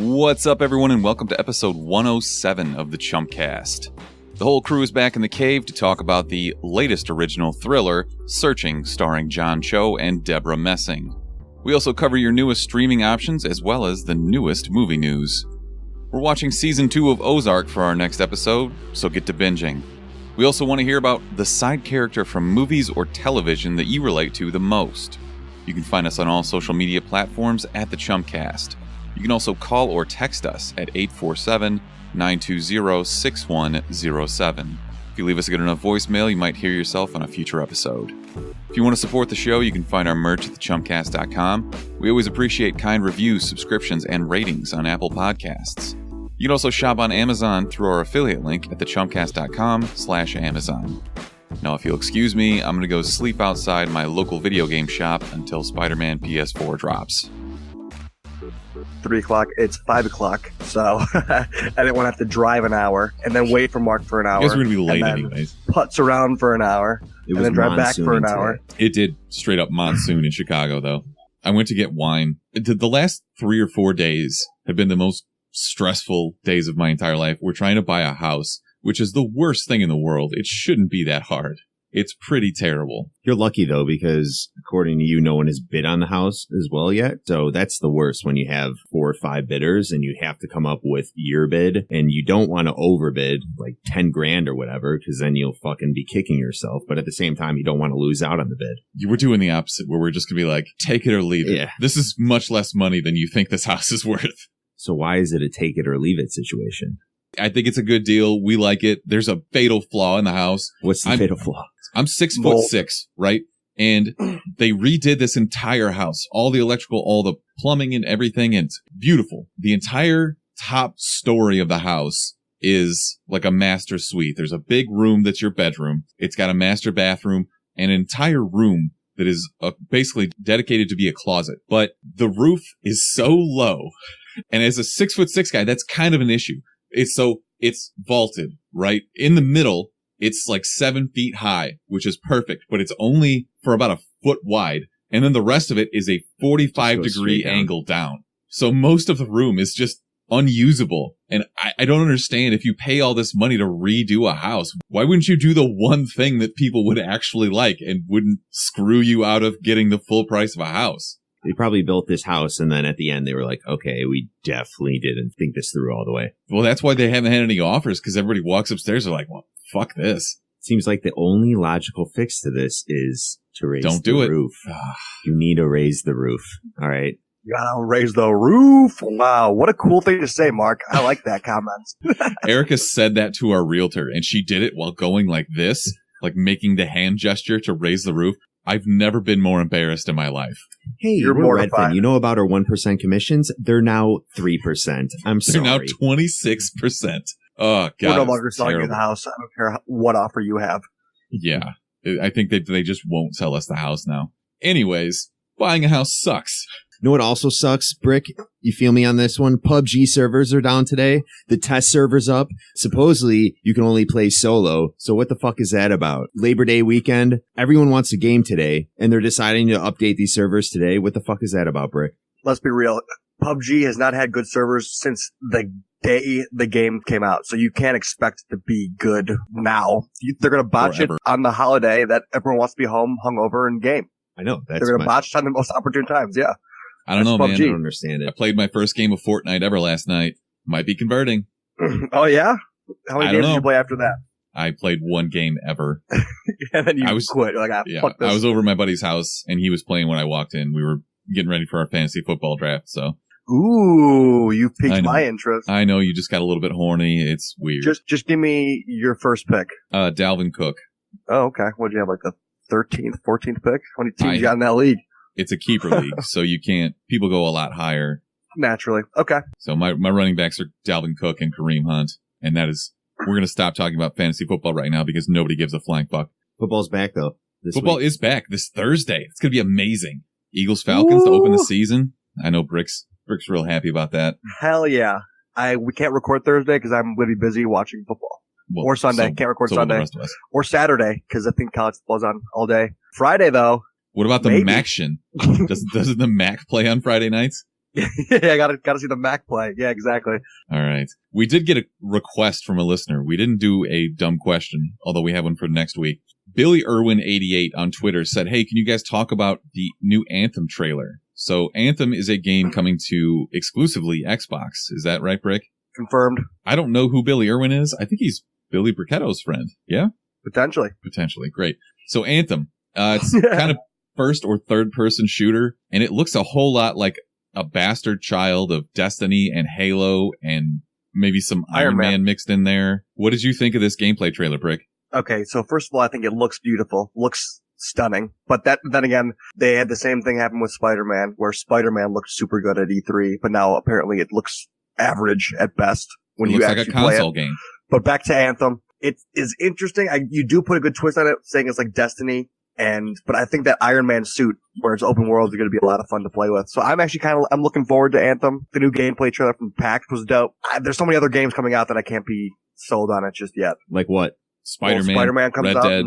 What's up, everyone, and welcome to episode 107 of the Chumpcast. The whole crew is back in the cave to talk about the latest original thriller, Searching, starring John Cho and Debra Messing. We also cover your newest streaming options as well as the newest movie news. We're watching Season 2 of Ozark for our next episode, so get to binging. We also want to hear about the side character from movies or television that you relate to the most. You can find us on all social media platforms at the Chumpcast. You can also call or text us at 847-920-6107. If you leave us a good enough voicemail, you might hear yourself on a future episode. If you want to support the show, you can find our merch at thechumpcast.com. We always appreciate kind reviews, subscriptions, and ratings on Apple Podcasts. You can also shop on Amazon through our affiliate link at thechumpcast.com/Amazon. Now, if you'll excuse me, I'm going to go sleep outside my local video game shop until Spider-Man PS4 drops. 3 o'clock, it's 5 o'clock, so I didn't want to have to drive an hour and then wait for Mark for an hour. You guys are going to be late anyways. Putz around for an hour and then drive back for an hour. It did straight up monsoon in Chicago, though. I went to get wine. The last 3 or 4 days have been the most stressful days of my entire life. We're trying to buy a house, which is the worst thing in the world. It shouldn't be that hard. It's pretty terrible. You're lucky, though, because according to you, no one has bid on the house as well yet. So that's the worst when you have 4 or 5 bidders and you have to come up with your bid, and you don't want to overbid like 10 grand or whatever, because then you'll fucking be kicking yourself. But at the same time, you don't want to lose out on the bid. You were doing the opposite, where we're just going to be like, take it or leave it. Yeah. This is much less money than you think this house is worth. So why is it a take it or leave it situation? I think it's a good deal. We like it. There's a fatal flaw in the house. What's the fatal flaw? I'm 6'6", right? And they redid this entire house, all the electrical, all the plumbing and everything. And it's beautiful. The entire top story of the house is like a master suite. There's a big room that's your bedroom. It's got a master bathroom and an entire room that is basically dedicated to be a closet. But the roof is so low. And as a 6'6" guy, that's kind of an issue. It's vaulted, right? In the middle, it's like 7 feet high, which is perfect, but it's only for about a foot wide. And then the rest of it is a 45-degree angle down. So most of the room is just unusable. And I don't understand, if you pay all this money to redo a house, why wouldn't you do the one thing that people would actually like and wouldn't screw you out of getting the full price of a house? They probably built this house, and then at the end, they were like, okay, we definitely didn't think this through all the way. Well, that's why they haven't had any offers, because everybody walks upstairs, they're like, well, fuck this. Seems like the only logical fix to this is to raise the roof. You need to raise the roof. All right. You gotta raise the roof. Wow. What a cool thing to say, Mark. I like that comment. Erica said that to our realtor, and she did it while going like this, like making the hand gesture to raise the roof. I've never been more embarrassed in my life. Hey, you're Redfin. You know about our 1% commissions? They're now 3%. I'm sorry. They're now 26%. Oh, God. We're no longer selling you the house. I don't care what offer you have. Yeah. I think they just won't sell us the house now. Anyways, buying a house sucks. You know what also sucks, Brick? You feel me on this one? PUBG servers are down today. The test server's up. Supposedly, you can only play solo. So what the fuck is that about? Labor Day weekend. Everyone wants a game today, and they're deciding to update these servers today. What the fuck is that about, Brick? Let's be real. PUBG has not had good servers since the day the game came out. So you can't expect it to be good now. They're going to botch it on the holiday that everyone wants to be home, hungover, and game. I know. They're going to botch it on the most opportune times, yeah. I don't know, man. I don't understand it. I played my first game of Fortnite ever last night. Might be converting. Oh, yeah? How many games did you play after that? I played one game ever. And then you quit. You're like, fuck this. I was over at my buddy's house, and he was playing when I walked in. We were getting ready for our fantasy football draft, so. Ooh, you piqued my interest. I know, you just got a little bit horny. It's weird. Just give me your first pick. Dalvin Cook. Oh, okay. What did you have, like the 13th, 14th pick? How many teams you got in that league? It's a keeper league, so you can't. People go a lot higher. Naturally. Okay. So my running backs are Dalvin Cook and Kareem Hunt, and that is, we're going to stop talking about fantasy football right now because nobody gives a flying fuck. Football's back, though. Football is back this Thursday. It's going to be amazing. Eagles-Falcons to open the season. I know Brick's real happy about that. Hell yeah. We can't record Thursday because I'm going to be busy watching football. Well, or Sunday. Can't record Sunday. The rest of us. Or Saturday because I think college football's on all day. Friday, though. What about the Maction? Doesn't the Mac play on Friday nights? Yeah, I gotta see the Mac play. Yeah, exactly. All right. We did get a request from a listener. We didn't do a dumb question, although we have one for next week. Billy Irwin 88 on Twitter said, hey, can you guys talk about the new Anthem trailer? So Anthem is a game coming to exclusively Xbox. Is that right, Brick? Confirmed. I don't know who Billy Irwin is. I think he's Billy Bricketto's friend. Yeah? Potentially. Great. So Anthem, it's kind of first or third person shooter, and it looks a whole lot like a bastard child of Destiny and Halo and maybe some Iron Man mixed in there. What did you think of this gameplay trailer, Brick? Okay, so first of all, I think it looks beautiful. Looks stunning. But then again, they had the same thing happen with Spider-Man, where Spider-Man looked super good at E3, but now apparently it looks average at best when you actually play it. Looks like a console game. But back to Anthem. It is interesting. You do put a good twist on it, saying it's like Destiny. But I think that Iron Man suit, where it's open world, is going to be a lot of fun to play with. So I'm actually I'm looking forward to Anthem. The new gameplay trailer from PAX was dope. There's so many other games coming out that I can't be sold on it just yet. Like what? Spider-Man comes Red out. Dead.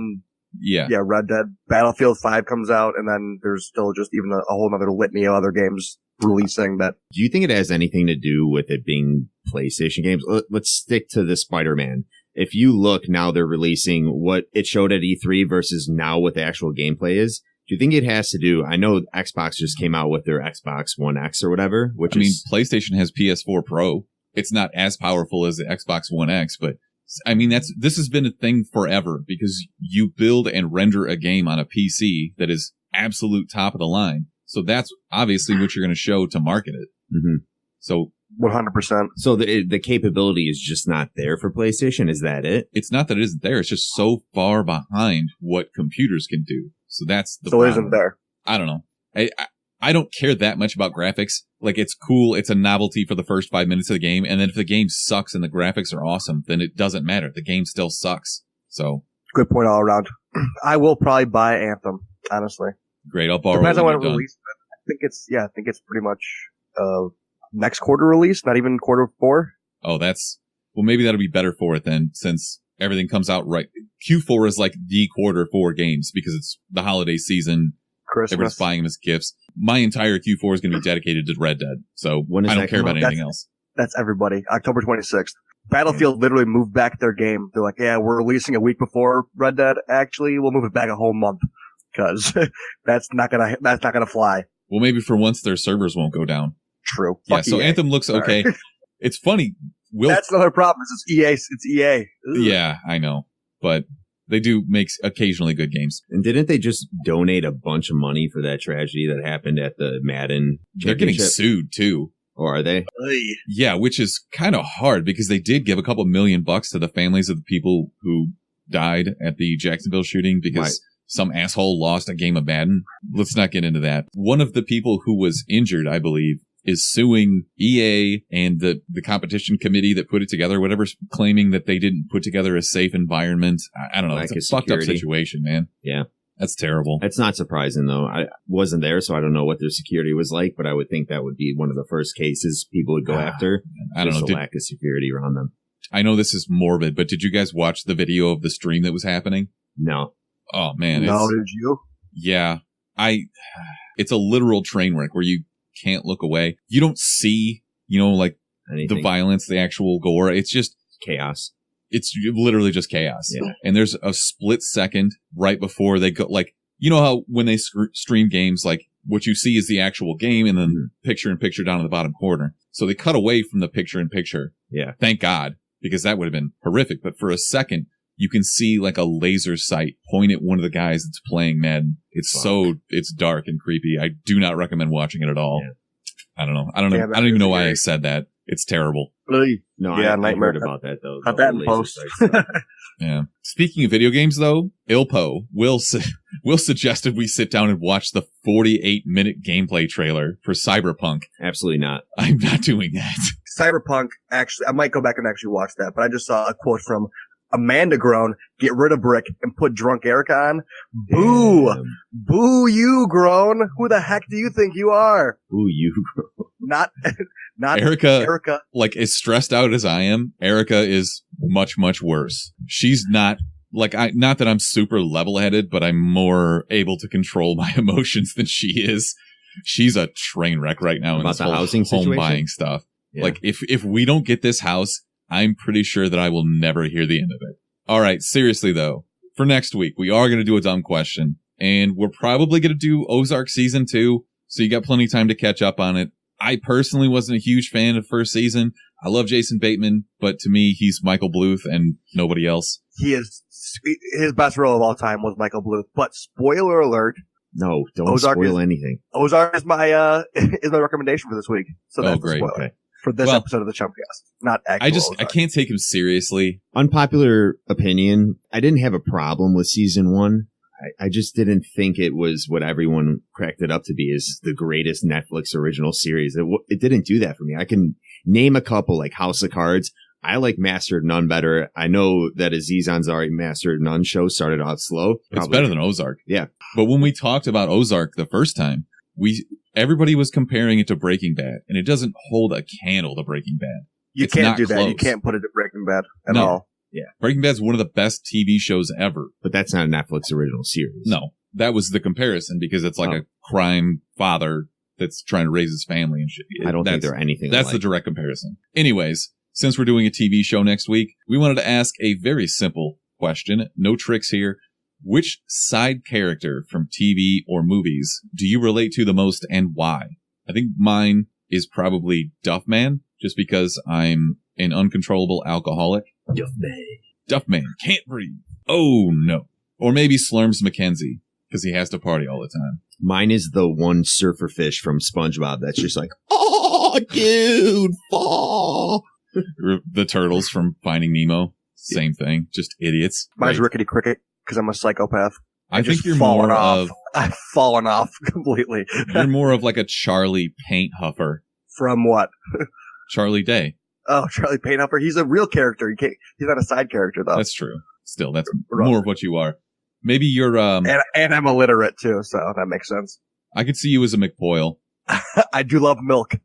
Yeah, Red Dead. Battlefield 5 comes out, and then there's still just even a whole other litany of other games releasing that. Do you think it has anything to do with it being PlayStation games? Let's stick to the Spider-Man. If you look now, they're releasing what it showed at E3 versus now what the actual gameplay is. Do you think it has to do? I know Xbox just came out with their Xbox One X or whatever, which PlayStation has PS4 Pro. It's not as powerful as the Xbox One X, but I mean, this has been a thing forever because you build and render a game on a PC that is absolute top of the line. So that's obviously what you're going to show to market it. Mm-hmm. So 100%. So the capability is just not there for PlayStation. Is that it? It's not that it isn't there. It's just so far behind what computers can do. So that's the problem. It isn't there. I don't know. I don't care that much about graphics. Like, it's cool. It's a novelty for the first 5 minutes of the game. And then if the game sucks and the graphics are awesome, then it doesn't matter. The game still sucks. So. Good point all around. I will probably buy Anthem, honestly. Great. I'll borrow it. Depends on when it released. I think it's pretty much, next quarter release, not even quarter 4. Oh, well, maybe that'll be better for it then, since everything comes out right. Q4 is like the quarter 4 games because it's the holiday season. Christmas. Everyone's buying them as gifts. My entire Q4 is going to be dedicated to Red Dead. So I don't care about anything else. That's everybody. October 26th. Battlefield literally moved back their game. They're like, yeah, we're releasing a week before Red Dead. Actually, we'll move it back a whole month because that's not gonna fly. Well, maybe for once their servers won't go down. True. Yeah. So Anthem looks okay. It's funny. That's another problem. It's EA. It's EA. Ugh. Yeah, I know, but they do make occasionally good games. And didn't they just donate a bunch of money for that tragedy that happened at the Madden championship? They're getting sued too. Or are they? Yeah, which is kind of hard because they did give a couple $1 million to the families of the people who died at the Jacksonville shooting because some asshole lost a game of Madden. Let's not get into that. One of the people who was injured, I believe, is suing EA and the competition committee that put it together, whatever's claiming that they didn't put together a safe environment. I don't know. It's a fucked up situation, man. Yeah. That's terrible. It's not surprising, though. I wasn't there, so I don't know what their security was like, but I would think that would be one of the first cases people would go after. I don't know. The lack of security around them. I know this is morbid, but did you guys watch the video of the stream that was happening? No. Oh, man. No, did you? Yeah. It's a literal train wreck where you can't look away. You don't see, like anything. The violence, the actual gore. It's just chaos. It's literally just chaos. Yeah. And there's a split second right before they go, like, you know how when they stream games, like what you see is the actual game and then picture in picture down in the bottom corner. So they cut away from the picture in picture. Yeah. Thank God, because that would have been horrific. But for a second, you can see like a laser sight point at one of the guys that's playing Madden. It's dark and creepy. I do not recommend watching it at all. Yeah. I don't know. I don't even know why I said that. It's terrible. Really? No, yeah, I heard about that though. Got that in post. Yeah. Speaking of video games though, Ilpo Will suggested we sit down and watch the 48-minute gameplay trailer for Cyberpunk. Absolutely not. I'm not doing that. Cyberpunk, actually, I might go back and actually watch that, but I just saw a quote from Amanda Grown, get rid of Brick and put Drunk Erica on. Boo! Damn. Boo you, Grown! Who the heck do you think you are? Boo you, Grown. Not Erica. Like, as stressed out as I am, Erica is much, much worse. She's not, not that I'm super level-headed, but I'm more able to control my emotions than she is. She's a train wreck right now in About this the whole housing home situation? buying stuff. Yeah. Like, if we don't get this house, I'm pretty sure that I will never hear the end of it. All right, seriously, though, for next week, we are going to do a dumb question, and we're probably going to do Ozark Season 2, so you got plenty of time to catch up on it. I personally wasn't a huge fan of first season. I love Jason Bateman, but to me, he's Michael Bluth and nobody else. His best role of all time was Michael Bluth. But spoiler alert. No, don't spoil anything. Ozark is my recommendation for this week. So that's great. the spoiler. Okay. For this episode of the Chumpcast. Not actual I can't take him seriously. Unpopular opinion. I didn't have a problem with season 1. I just didn't think it was what everyone cracked it up to be, is the greatest Netflix original series. It didn't do that for me. I can name a couple, like House of Cards. I like Master of None better. I know that Aziz Ansari Master of None show started off slow. It's better than Ozark. Yeah. But when we talked about Ozark the first time, everybody was comparing it to Breaking Bad, and it doesn't hold a candle to Breaking Bad. You can't do that. You can't put it to Breaking Bad at all. Yeah. Breaking Bad's one of the best TV shows ever. But that's not a Netflix original series. No, that was the comparison, because it's like a crime father that's trying to raise his family and shit. I don't think they're anything That's alike. the direct comparison. Anyways, since we're doing a TV show next week, we wanted to ask a very simple question. No tricks here. Which side character from TV or movies do you relate to the most, and why? I think mine is probably Duffman, just because I'm an uncontrollable alcoholic. Duffman can't breathe. Oh no. Or maybe Slurms McKenzie, because he has to party all the time. Mine is the one surfer fish from SpongeBob that's just like, oh, dude, fall. The turtles from Finding Nemo, same thing, just idiots. Mine's Right. Rickety Cricket, because I'm a psychopath. I think you're fallen more off. of I've fallen off completely. you're more of like a Charlie Paint Huffer. From what? Charlie Day. Oh, Charlie Painhuffer. He's a real character. He's not a side character, though. That's true. Still, that's more of what you are. Maybe you're and I'm illiterate, too, so that makes sense. I could see you as a McPoyle. I do love milk.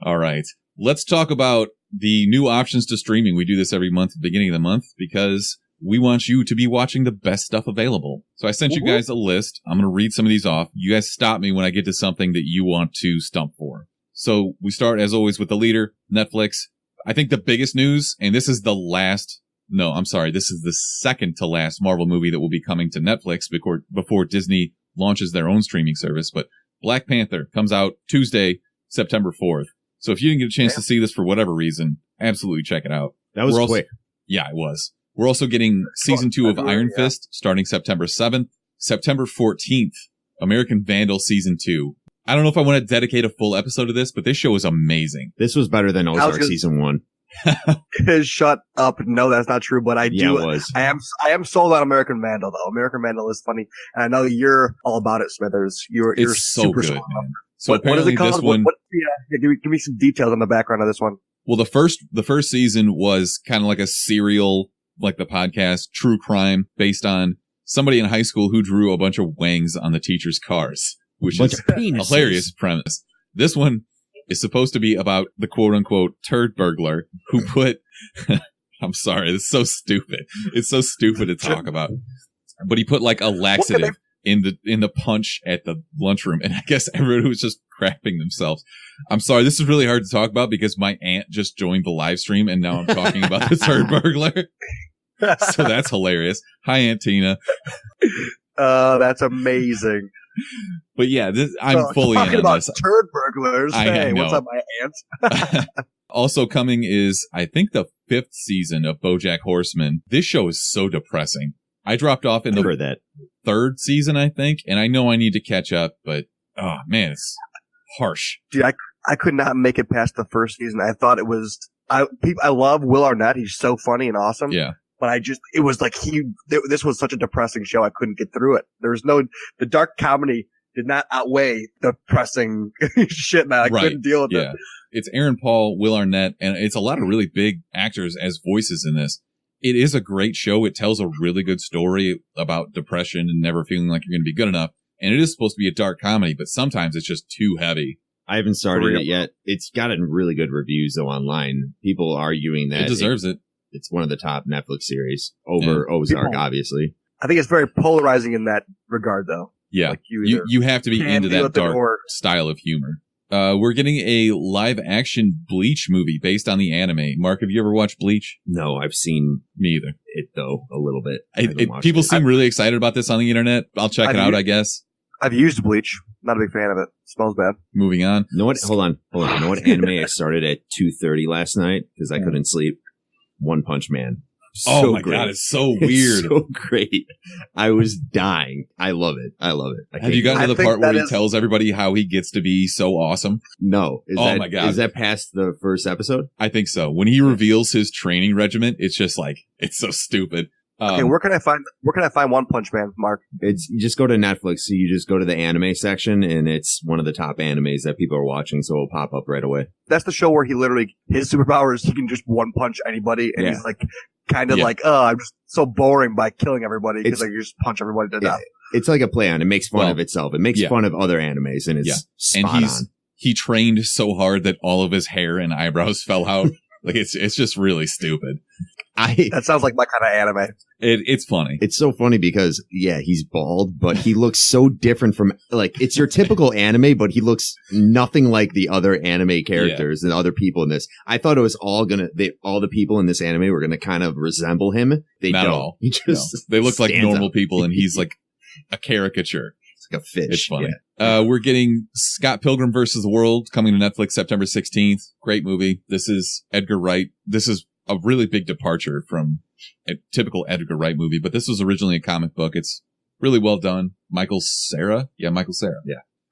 All right. Let's talk about the new options to streaming. We do this every month at the beginning of the month because we want you to be watching the best stuff available. So I sent you guys a list. I'm going to read some of these off. You guys stop me when I get to something that you want to stump for. So we start, as always, with the leader, Netflix. I think the biggest news, and this is this is the second to last Marvel movie that will be coming to Netflix before Disney launches their own streaming service. But Black Panther comes out Tuesday, September 4th. So if you didn't get a chance to see this for whatever reason, absolutely check it out. That was quick. Yeah, it was. We're also getting season 2 of Iron Fist starting September 7th. September 14th, American Vandal season 2. I don't know if I want to dedicate a full episode to this, but this show is amazing. This was better than Ozark season 1. Shut up. No, that's not true, but I do. It was. I am sold on American Vandal, though. American Vandal is funny, and I know you're all about it, Smithers. You're so super good, sold on man. it. So what is it called? this one, Give me some details on the background of this one. well, the first season was kind of like a serial, like the podcast, true crime, based on somebody in high school who drew a bunch of wangs on the teachers' cars, which is a hilarious premise. This one is supposed to be about the quote-unquote turd burglar who put I'm sorry, it's so stupid. It's so stupid to talk about. But he put like a laxative in the punch at the lunchroom, and I guess everyone was just crapping themselves. I'm sorry, this is really hard to talk about because my aunt just joined the live stream, and now I'm talking about the turd burglar. So that's hilarious. Hi, Aunt Tina. That's amazing. But yeah, I'm fully in on this. Turd burglars. Hey, know. what's up, my aunt? Also coming is, I think, the 5th season of BoJack Horseman. This show is so depressing. I dropped off in the 3rd season, I think, and I know I need to catch up, but oh man, it's harsh. Dude, I could not make it past the first season. I thought it was. I love Will Arnett. He's so funny and awesome. Yeah. But it was like this was such a depressing show. I couldn't get through it. The dark comedy did not outweigh the depressing shit, man. I couldn't deal with it. It's Aaron Paul, Will Arnett, and it's a lot of really big actors as voices in this. It is a great show. It tells a really good story about depression and never feeling like you're going to be good enough. And it is supposed to be a dark comedy, but sometimes it's just too heavy. I haven't started it yet. It's gotten really good reviews, though, online. People arguing that it deserves it. It's one of the top Netflix series over Ozark, obviously. I think it's very polarizing in that regard, though. Yeah. Like You have to be can into deal that with it dark or- style of humor. We're getting a live action Bleach movie based on the anime. Mark, have you ever watched Bleach? No, I've seen Me either. it though a little bit. I haven't watched People it. seem really excited about this on the internet. I'll check it out, I guess. I've used Bleach. Not a big fan of it. Smells bad. Moving on. You know what? Hold on. You know what anime I started at 2:30 last night because I couldn't sleep? One Punch Man. Oh my God, it's so weird. It's so great. I was dying. I love it. Have you gotten to the part where he tells everybody how he gets to be so awesome? No. My God. Is that past the first episode? I think so. When he reveals his training regiment, it's just like, it's so stupid. Okay, where can I find One Punch Man, Mark? You just go to Netflix. So you just go to the anime section, and it's one of the top animes that people are watching. So it'll pop up right away. That's the show where his superpower is he can just one punch anybody, and he's like kind of like, I'm just so boring by killing everybody because you just punch everybody to death. It's like a play on. It makes fun of itself. It makes fun of other animes, and it's spot on. He trained so hard that all of his hair and eyebrows fell out. Like it's just really stupid. That sounds like my kind of anime. It's funny. It's so funny because he's bald, but he looks so different from it's your typical anime, but he looks nothing like the other anime characters and other people in this. I thought it was all the people in this anime were gonna kind of resemble him. They Not don't. at all. He just they look like normal out. people, and he's like a caricature. It's like a fish. It's funny. We're getting Scott Pilgrim vs. the World coming to Netflix September 16th. Great movie. This is Edgar Wright. This is a really big departure from a typical Edgar Wright movie, but this was originally a comic book. It's really well done. Michael Cera. Yeah.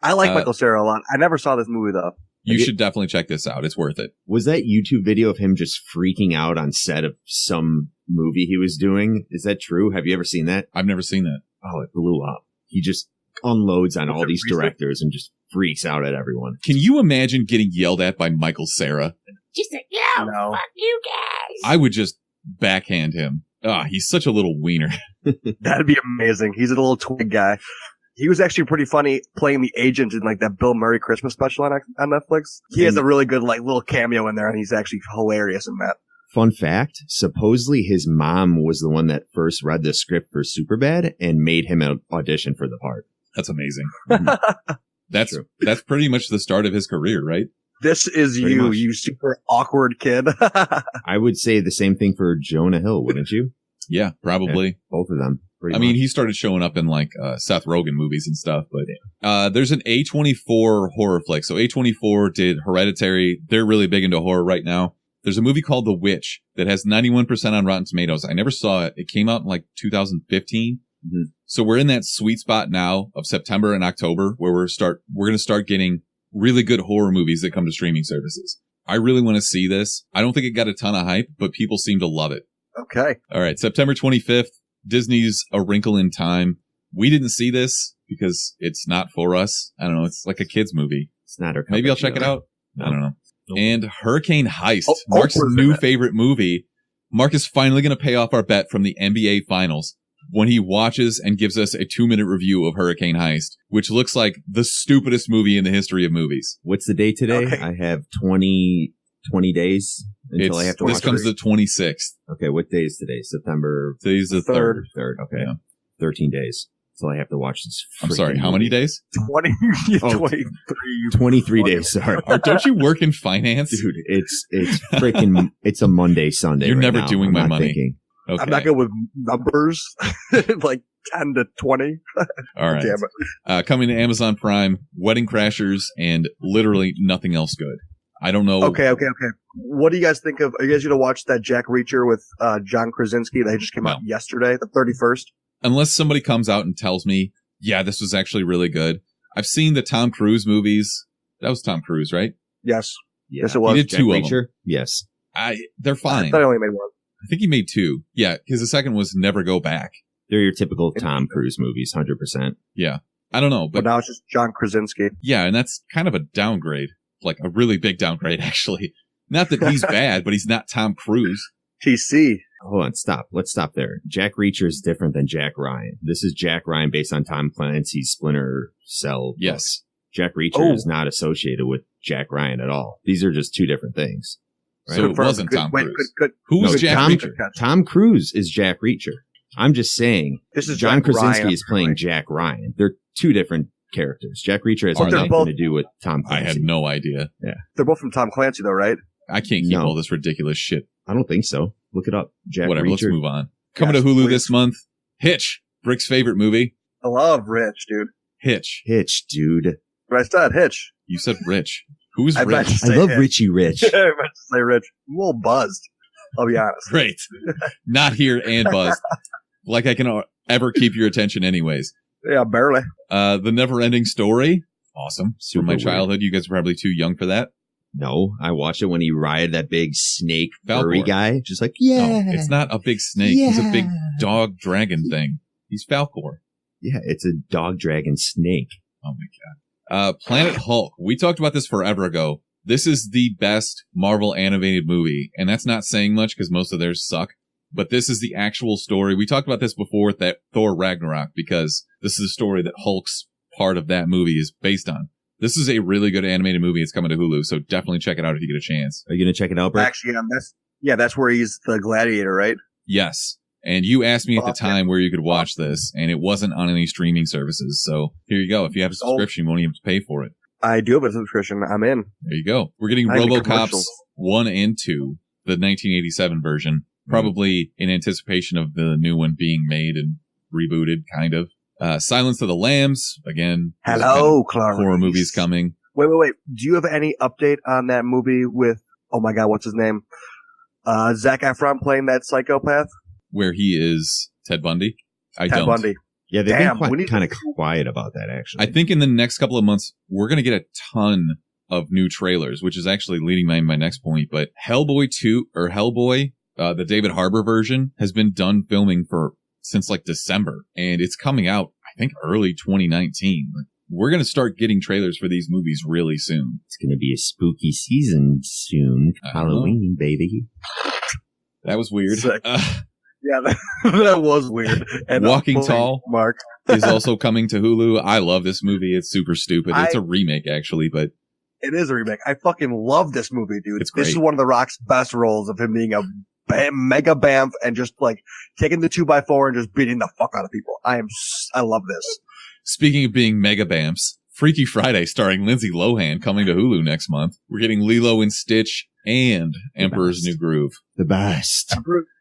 I like Michael Cera a lot. I never saw this movie though. You should definitely check this out. It's worth it. Was that YouTube video of him just freaking out on set of some movie he was doing? Is that true? Have you ever seen that? I've never seen that. Oh, it blew up. He just unloads on all these directors and just freaks out at everyone. Can you imagine getting yelled at by Michael Cera? Just like, fuck you guys. I would just backhand him. He's such a little wiener. That'd be amazing. He's a little twig guy. He was actually pretty funny playing the agent in like that Bill Murray Christmas special on Netflix. He has a really good like little cameo in there, and he's actually hilarious in that. Fun fact, supposedly his mom was the one that first read the script for Superbad and made him audition for the part. That's amazing. Mm-hmm. That's pretty much the start of his career, right? This is you super awkward kid. I would say the same thing for Jonah Hill, wouldn't you? Yeah, probably. Yeah, both of them. I mean, he started showing up in like Seth Rogen movies and stuff, but there's an A24 horror flick. So A24 did Hereditary. They're really big into horror right now. There's a movie called The Witch that has 91% on Rotten Tomatoes. I never saw it. It came out in like 2015. Mm-hmm. So we're in that sweet spot now of September and October where we're going to start getting really good horror movies that come to streaming services. I really want to see this. I don't think it got a ton of hype, but people seem to love it. Okay. All right. September 25th, Disney's A Wrinkle in Time. We didn't see this because it's not for us. I don't know. It's like a kid's movie. It's not our Maybe I'll check it out. No. I don't know. And Hurricane Heist, Oh, Mark's Oprah's new in it. favorite movie. Mark is finally going to pay off our bet from the NBA Finals when he watches and gives us a 2-minute review of Hurricane Heist, which looks like the stupidest movie in the history of movies. What's the date today? Okay. I have 20 days until I have to watch This comes it. the 26th. Okay, what day is today? September Today's the 3rd. 3rd. Okay. Yeah. 13 days until I have to watch this. I'm sorry, freaking how many movie. days? 23. 23 days, sorry. Don't you work in finance? Dude, it's freaking, it's a Monday, Sunday. You're right never now. doing I'm my not money. thinking. Okay. I'm not good with numbers, like 10 to 20. All right. Damn it. Coming to Amazon Prime, Wedding Crashers, and literally nothing else good. I don't know. Okay. What do you guys think of? Are you guys going to watch that Jack Reacher with John Krasinski that just came out yesterday, the 31st? Unless somebody comes out and tells me, yeah, this was actually really good. I've seen the Tom Cruise movies. That was Tom Cruise, right? Yes. Yeah. Yes, it was. He did Jack 2 of them. Reacher? Yes. They're I fine. thought I only made one. I think he made 2. Yeah, because the second was Never Go Back. They're your typical Tom Cruise movies, 100%. Yeah. I don't know, But but now it's just John Krasinski. yeah, and that's kind of a downgrade. Like a really big downgrade, actually. Not that he's bad, but he's not Tom Cruise. TC. Hold on, stop. Let's stop there. Jack Reacher is different than Jack Ryan. This is Jack Ryan based on Tom Clancy's Splinter Cell. Yes. Jack Reacher is not associated with Jack Ryan at all. These are just two different things. Right? So it wasn't Tom Cruise. Who was No, Jack Tom, Reacher? Tom Cruise is Jack Reacher. I'm just saying, This is John Jack Ryan, Krasinski is playing apparently. Jack Ryan. They're two different characters. Jack Reacher has But they're nothing both- to do with Tom I Clancy. had no idea. They're both from Tom Clancy, though, right? I can't keep No. all this ridiculous shit. I don't think so. Look it up. Jack Whatever, let's Reacher. move on. Coming Yes, to Hulu please. this month, Hitch, Brick's favorite movie. I love Rich, dude. Hitch. Hitch, dude. But I said Hitch. You said Rich. Who's I meant Rich? to I say love Hitch. Richie Rich. I meant to say Rich. I'm a little buzzed. I'll be honest. Great. Not here and buzzed. Like I can ever keep your attention anyways. Yeah, barely. The Never-Ending Story. Awesome. Super From my weird. childhood. You guys are probably too young for that. No, I watched it when he ride that big snake furry Falcor. guy. Just like, yeah. No, it's not a big snake. He's a big dog dragon thing. He's Falcor. Yeah, it's a dog dragon snake. Oh my God. Planet Hulk. We talked about this forever ago. This is the best Marvel animated movie. And that's not saying much because most of theirs suck. But this is the actual story. We talked about this before with that Thor Ragnarok because this is a story that Hulk's part of that movie is based on. This is a really good animated movie. It's coming to Hulu, so definitely check it out if you get a chance. Are you going to check it out, Brett? Actually, that's where he's the gladiator, right? Yes. And you asked me at the Awesome. time where you could watch this, and it wasn't on any streaming services. So here you go. If you have a subscription, you won't even have to pay for it. I do have a subscription. I'm in. There you go. We're getting I need RoboCops commercials. 1 and 2, the 1987 version, probably in anticipation of the new one being made and rebooted, kind of. Silence of the Lambs, again. there's Hello, kind of Clarice. horror movies coming. Wait. Do you have any update on that movie with, oh my God, what's his name? Zac Efron playing that psychopath? Where he is Ted Bundy? I Ted don't. Bundy. Yeah, they've Damn, we been need kind of to- quiet about that, actually. I think in the next couple of months, we're going to get a ton of new trailers, which is actually leading my next point. But Hellboy 2 or Hellboy, the David Harbour version, has been done filming since like December, and it's coming out, I think, early 2019. We're going to start getting trailers for these movies really soon. It's going to be a spooky season soon. I don't Halloween, baby. That was weird. Sick. Yeah, that was weird. And Walking Tall. Mark. Is also coming to Hulu. I love this movie. It's super stupid. It's a remake, actually, but It is a remake. I fucking love this movie, dude. It's This is great. one of The Rock's best roles of him being a mega bamf and just like taking the 2x4 and just beating the fuck out of people. I love this. speaking of being mega bamps, Freaky Friday starring Lindsay Lohan coming to Hulu next month. We're getting Lilo and Stitch and Emperor's best. New Groove. The best.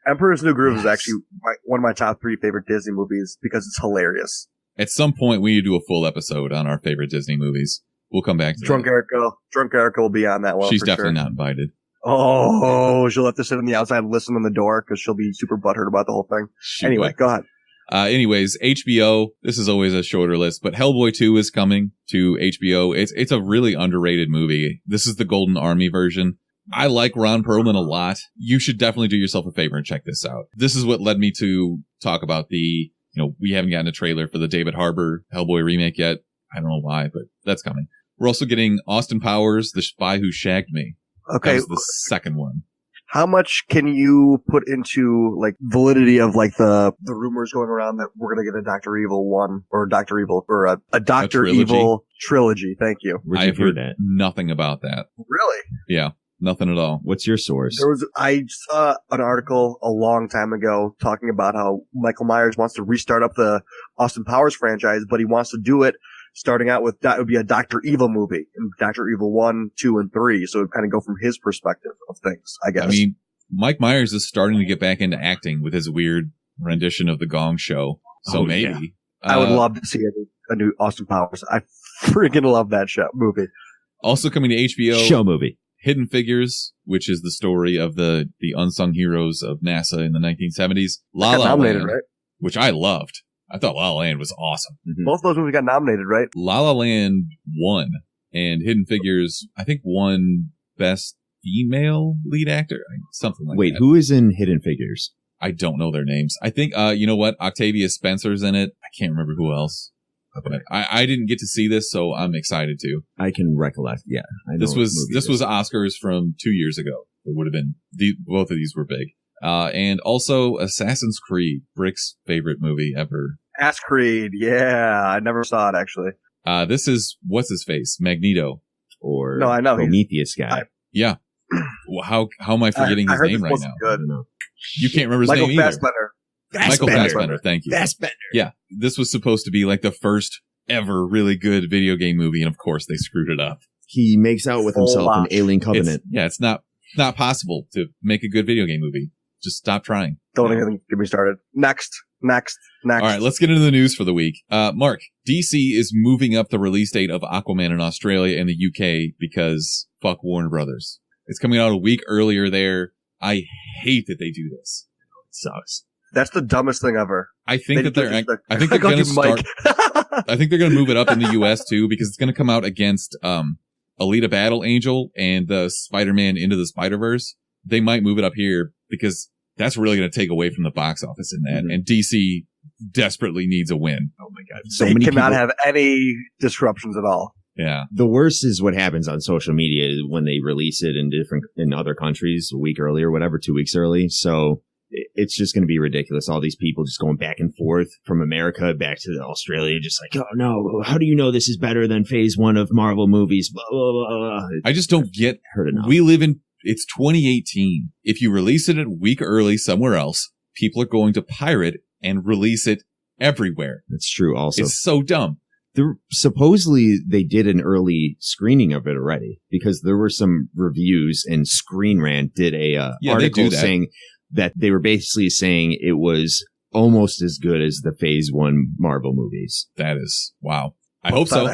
Emperor's New Groove is Yes. actually one of my top 3 favorite Disney movies because it's hilarious. At some point, we need to do a full episode on our favorite Disney movies. We'll come back to Drunk Erica will be on that one. She's for definitely sure. not invited. Oh, she'll have to sit on the outside and listen on the door because she'll be super butthurt about the whole thing. Anyway, go ahead. Anyways, HBO, this is always a shorter list, but Hellboy 2 is coming to HBO. It's a really underrated movie. This is the Golden Army version. I like Ron Perlman a lot. You should definitely do yourself a favor and check this out. This is what led me to talk about we haven't gotten a trailer for the David Harbour Hellboy remake yet. I don't know why, but that's coming. We're also getting Austin Powers, The Spy Who Shagged Me. Okay. That was the second one. How much can you put into like validity of like the rumors going around that we're going to get a Dr. Evil 1 or Dr. Evil or a Dr. trilogy? Evil trilogy? Thank you. Where'd you I've hear heard that? nothing about that. Really? Yeah, nothing at all. What's your source? I saw an article a long time ago talking about how Michael Myers wants to restart up the Austin Powers franchise, but he wants to do it starting out with that would be a Dr. Evil movie and Dr. Evil 1, 2, and 3. So it would kind of go from his perspective of things, I guess. I mean, Mike Myers is starting to get back into acting with his weird rendition of The Gong Show. So Oh, maybe. I would love to see a new Austin Powers. I freaking love that movie. Also coming to HBO, Show movie. Hidden Figures, which is the story of the unsung heroes of NASA in the 1970s. La Got La nominated, Land, right? which I loved. I thought La La Land was awesome. Mhm. Both of those movies got nominated, right? La La Land won, and Hidden Figures, I think, won Best Female Lead Actor, something like Wait, that. who is in Hidden Figures? I don't know their names. I think, you know what? Octavia Spencer's in it. I can't remember who else. But I didn't get to see this, so I'm excited to. I can recollect. Yeah, I know This what was movie this it was is. Oscars from 2 years ago. It would have been both of these were big. And also Assassin's Creed, Brick's favorite movie ever. Ass Creed. Yeah. I never saw it, actually. This is what's his face, Magneto. or No, I know. Prometheus guy. Yeah. Well, how am I forgetting I his heard name this right wasn't now? I good. don't know. You can't remember his Michael name either. Fassbender. Michael Fassbender, thank you. Fassbender. Yeah, this was supposed to be like the first ever really good video game movie, and of course they screwed it up. He makes out with himself in Alien Covenant. It's not possible to make a good video game movie. Just stop trying. Don't even get me started. Next. All right, let's get into the news for the week. Mark, DC is moving up the release date of Aquaman in Australia and the UK because fuck Warner Brothers. It's coming out a week earlier there. I hate that they do this. It sucks. That's the dumbest thing ever. I think they're going to start. I think they're going to move it up in the US too because it's going to come out against Alita Battle Angel and the Spider-Man Into the Spider-Verse. They might move it up here because that's really going to take away from the box office in that. Mm-hmm. And DC desperately needs a win. Oh my God. So many cannot have any disruptions at all. Yeah. The worst is what happens on social media when they release it in other countries a week early or whatever, 2 weeks early. So it's just going to be ridiculous. All these people just going back and forth from America back to Australia, just like, oh no, how do you know this is better than phase 1 of Marvel movies? Blah, blah, blah, blah. I just don't get, it's 2018. If you release it a week early somewhere else, people are going to pirate and release it everywhere. That's true also. It's so dumb. Supposedly they did an early screening of it already because there were some reviews and Screen Rant did a article saying that they were basically saying it was almost as good as the phase 1 Marvel movies. That is, wow. I hope so.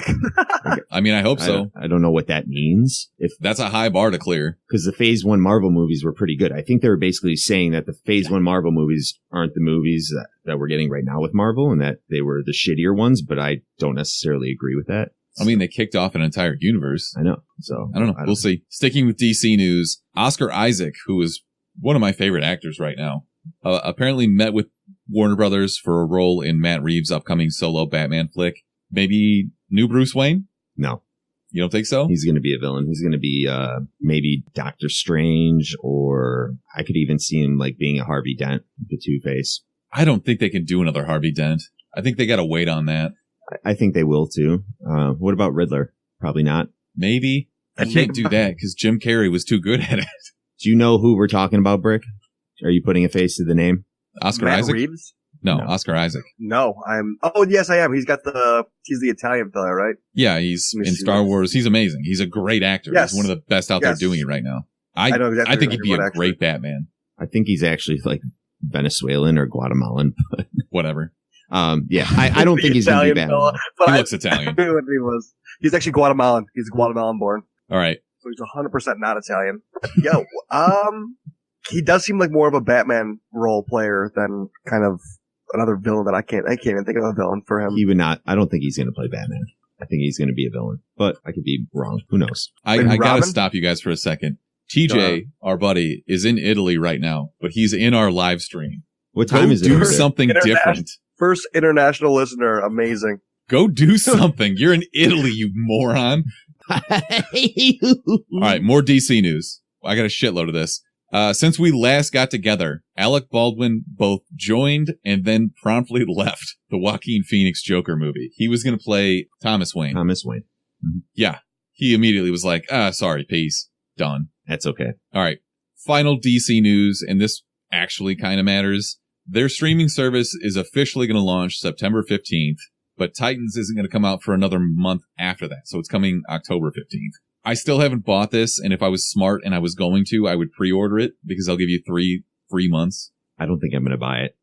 I mean, I hope so. I don't know what that means. If that's a high bar to clear. Because the phase 1 Marvel movies were pretty good. I think they were basically saying that the phase 1 Marvel movies aren't the movies that we're getting right now with Marvel and that they were the shittier ones, but I don't necessarily agree with that. I mean, they kicked off an entire universe. I know. So I don't know. We'll see. Sticking with DC news, Oscar Isaac, who is one of my favorite actors right now, apparently met with Warner Brothers for a role in Matt Reeves' upcoming solo Batman flick. Maybe new Bruce Wayne? No. You don't think so? He's going to be a villain. He's going to be maybe Doctor Strange, or I could even see him like being a Harvey Dent, the Two-Face. I don't think they can do another Harvey Dent. I think they got to wait on that. I think they will too. What about Riddler? Probably not. Maybe. I can't do that because Jim Carrey was too good at it. Do you know who we're talking about, Brick? Are you putting a face to the name? Oscar Isaac? Reeves? No, Oscar Isaac. No, yes, I am. He's the Italian fella, right? Yeah, he's in Star Wars. He's amazing. He's a great actor. Yes. He's one of the best out there doing it right now. I know exactly. I think he'd be a great Batman. I think he's actually like Venezuelan or Guatemalan, but whatever. Yeah, I don't think he's going to be Batman. He looks Italian. He was. He's actually Guatemalan. He's Guatemalan born. All right. So he's 100% not Italian. Yo, he does seem like more of a Batman role player than kind of another villain that I can't even think of a villain for him. He would not. I don't think he's going to play Batman. I think he's going to be a villain, but I could be wrong. Who knows? I got to stop you guys for a second. TJ, our buddy, is in Italy right now, but he's in our live stream. What time is it? Do something different. First international listener. Amazing. Go do something. You're in Italy, you moron. All right, more DC news. I got a shitload of this. Since we last got together, Alec Baldwin both joined and then promptly left the Joaquin Phoenix Joker movie. He was going to play Thomas Wayne. Mm-hmm. Yeah. He immediately was like, sorry, peace. Done. That's okay. All right. Final DC news, and this actually kind of matters. Their streaming service is officially going to launch September 15th, but Titans isn't going to come out for another month after that. So it's coming October 15th. I still haven't bought this, and if I was smart and I was going to, I would pre-order it because they'll give you 3 free months. I don't think I'm going to buy it.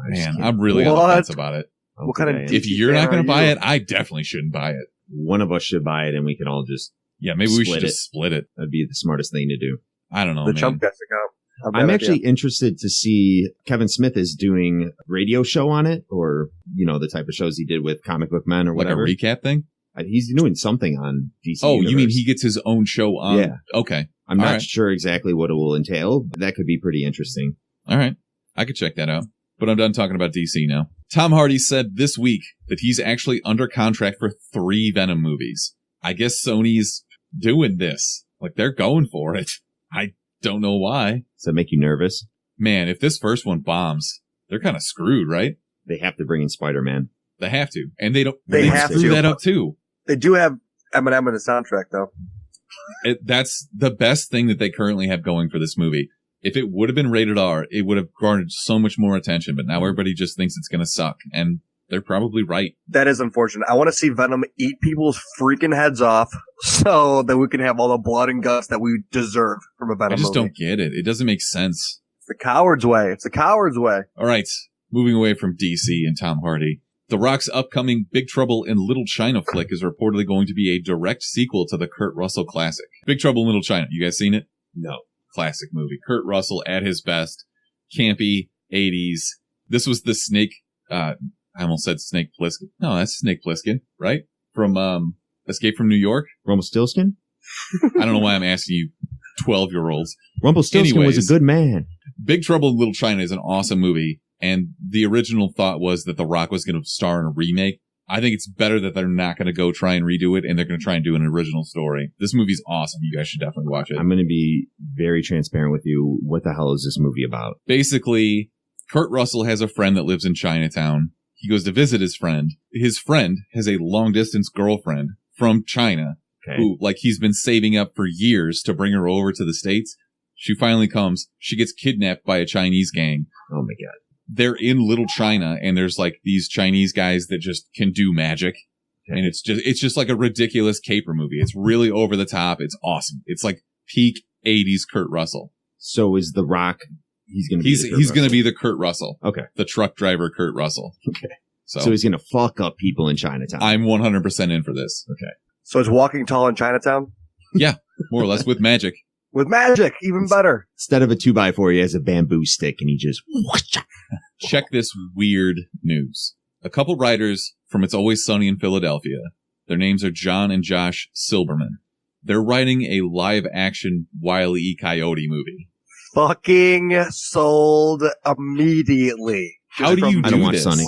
Man, I'm really on the fence about it. What kind of if you're not going to buy it, I definitely shouldn't buy it. One of us should buy it, and we can all just maybe we should just split it. That'd be the smartest thing to do. I don't know, the Chumpcast account. I'm actually interested to see Kevin Smith is doing a radio show on it, or the type of shows he did with Comic Book Men or whatever. Like a recap thing? He's doing something on DC. Oh, Universe. You mean he gets his own show on? Yeah. Okay. I'm not sure exactly what it will entail, but that could be pretty interesting. All right. I could check that out. But I'm done talking about DC now. Tom Hardy said this week that he's actually under contract for 3 Venom movies. I guess Sony's doing this. Like, they're going for it. I don't know why. Does that make you nervous? Man, if this first one bombs, they're kind of screwed, right? They have to bring in Spider-Man. They have to. And they don't. They have screw that up too. They do have Eminem in the soundtrack, though. That's the best thing that they currently have going for this movie. If it would have been rated R, it would have garnered so much more attention, but now everybody just thinks it's going to suck, and they're probably right. That is unfortunate. I want to see Venom eat people's freaking heads off so that we can have all the blood and guts that we deserve from a Venom I just movie. don't get it. It doesn't make sense. It's the coward's way. It's the coward's way. All right, moving away from DC and Tom Hardy. The Rock's upcoming Big Trouble in Little China flick is reportedly going to be a direct sequel to the Kurt Russell classic. Big Trouble in Little China. You guys seen it? No. Classic movie. Kurt Russell at his best. Campy, 80s. This was the Snake, I almost said Snake Plissken. No, that's Snake Plissken, right? From Escape from New York. Rumpelstiltskin? I don't know why I'm asking you 12-year-olds. Rumpelstiltskin was a good man. Big Trouble in Little China is an awesome movie, and the original thought was that The Rock was going to star in a remake. I think it's better that they're not going to go try and redo it, and they're going to try and do an original story. This movie's awesome. You guys should definitely watch it. I'm going to be very transparent with you. What the hell is this movie about? Basically, Kurt Russell has a friend that lives in Chinatown. He goes to visit his friend. His friend has a long-distance girlfriend from China who, like, he's been saving up for years to bring her over to the States. She finally comes. She gets kidnapped by a Chinese gang. Oh, my God. They're in Little China, and there's, like, these Chinese guys that just can do magic. Okay. And it's just like a ridiculous caper movie. It's really over the top. It's awesome. It's like peak 80s Kurt Russell. So is The Rock... He's going to be the Kurt Russell. Okay. The truck driver Kurt Russell. Okay. So he's going to fuck up people in Chinatown. I'm 100% in for this. Okay. So it's Walking Tall in Chinatown? Yeah, more or less with magic. With magic, even better. Instead of a 2x4, he has a bamboo stick and he just... Check this weird news. A couple writers from It's Always Sunny in Philadelphia. Their names are John and Josh Silberman. They're writing a live-action Wile E. Coyote movie. Fucking sold immediately. How do you do I don't want this? Sunny.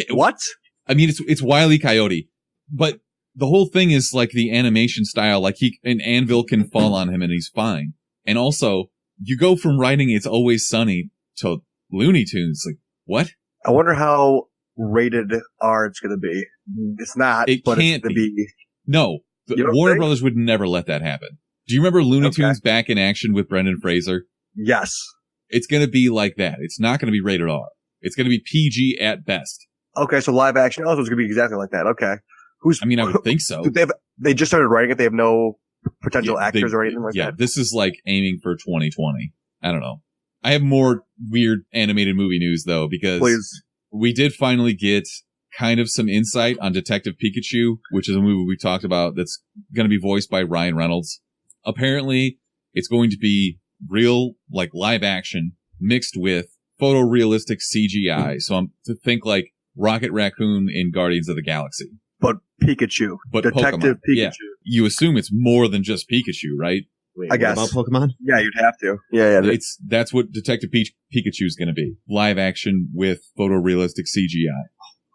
What? I mean, it's Wile E. Coyote, but the whole thing is like the animation style, like an anvil can fall on him and he's fine. And also, you go from writing It's Always Sunny to Looney Tunes. Like, what? I wonder how rated R it's going to be. It's not, but it's going to be. No, Warner Brothers would never let that happen. Do you remember Looney Tunes Back in Action with Brendan Fraser? Yes. It's going to be like that. It's not going to be rated R. It's going to be PG at best. Okay, so live action also is going to be exactly like that. Okay. I would think so. They just started writing it. They have no potential actors or anything like that. Yeah, this is like aiming for 2020. I don't know. I have more weird animated movie news, though, because we did finally get kind of some insight on Detective Pikachu, which is a movie we talked about that's going to be voiced by Ryan Reynolds. Apparently, it's going to be real, like, live action mixed with photorealistic CGI. So I'm to think like Rocket Raccoon in Guardians of the Galaxy. But Pikachu. But Detective Pokemon. Pikachu. Yeah. You assume it's more than just Pikachu, right? Wait, I guess. About Pokemon? Yeah, you'd have to. Yeah. That's what Detective Pikachu is going to be. Live action with photorealistic CGI.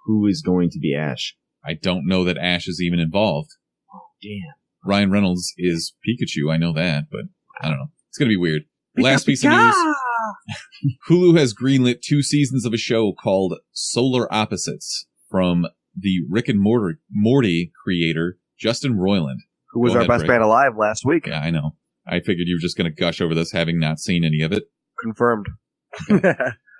Who is going to be Ash? I don't know that Ash is even involved. Oh, damn. Ryan Reynolds is Pikachu. I know that, but I don't know. It's going to be weird. Last piece of news. Hulu has greenlit 2 seasons of a show called Solar Opposites from the Rick and Morty creator, Justin Roiland. Who was our best man alive last week. Yeah, I know. I figured you were just going to gush over this having not seen any of it. Confirmed. Okay.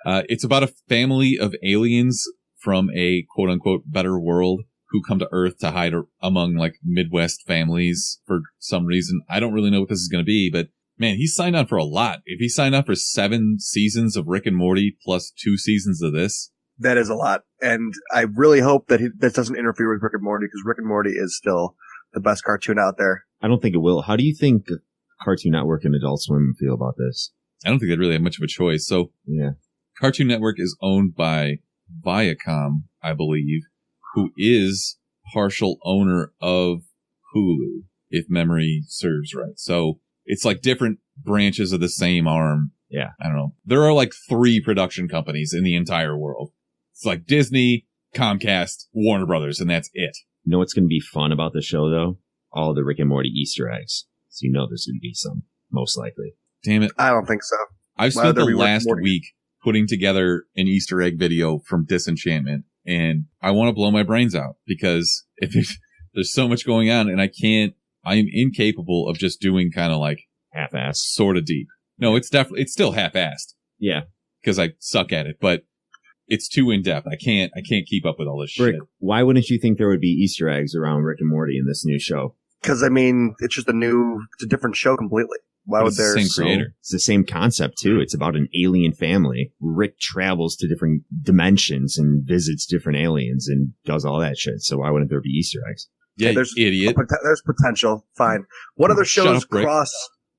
It's about a family of aliens from a quote-unquote better world who come to Earth to hide among like Midwest families for some reason. I don't really know what this is going to be, but man, he signed on for a lot. If he signed on for 7 seasons of Rick and Morty plus 2 seasons of this. That is a lot. And I really hope that that doesn't interfere with Rick and Morty, because Rick and Morty is still the best cartoon out there. I don't think it will. How do you think Cartoon Network and Adult Swim feel about this? I don't think they really have much of a choice. So yeah, Cartoon Network is owned by Viacom, I believe, who is partial owner of Hulu, if memory serves right. So it's like different branches of the same arm. Yeah. I don't know. There are like 3 production companies in the entire world. It's like Disney, Comcast, Warner Brothers, and that's it. You know what's going to be fun about the show, though? All the Rick and Morty Easter eggs. So you know there's going to be some, most likely. Damn it. I don't think so. I've spent the last week putting together an Easter egg video from Disenchantment, and I want to blow my brains out because there's so much going on, and I am incapable of just doing kind of like half-ass, sort of deep. No, it's still half-assed. Yeah. Because I suck at it, but it's too in-depth. I can't keep up with all this Rick, shit. why wouldn't you think there would be Easter eggs around Rick and Morty in this new show? Because, I mean, it's just it's a different show completely. Why would there? It's the same creator. It's the same concept, too. It's about an alien family. Rick travels to different dimensions and visits different aliens and does all that shit. So why wouldn't there be Easter eggs? Yeah, there's idiot. There's potential. Fine. What other shows up, Rick. cross?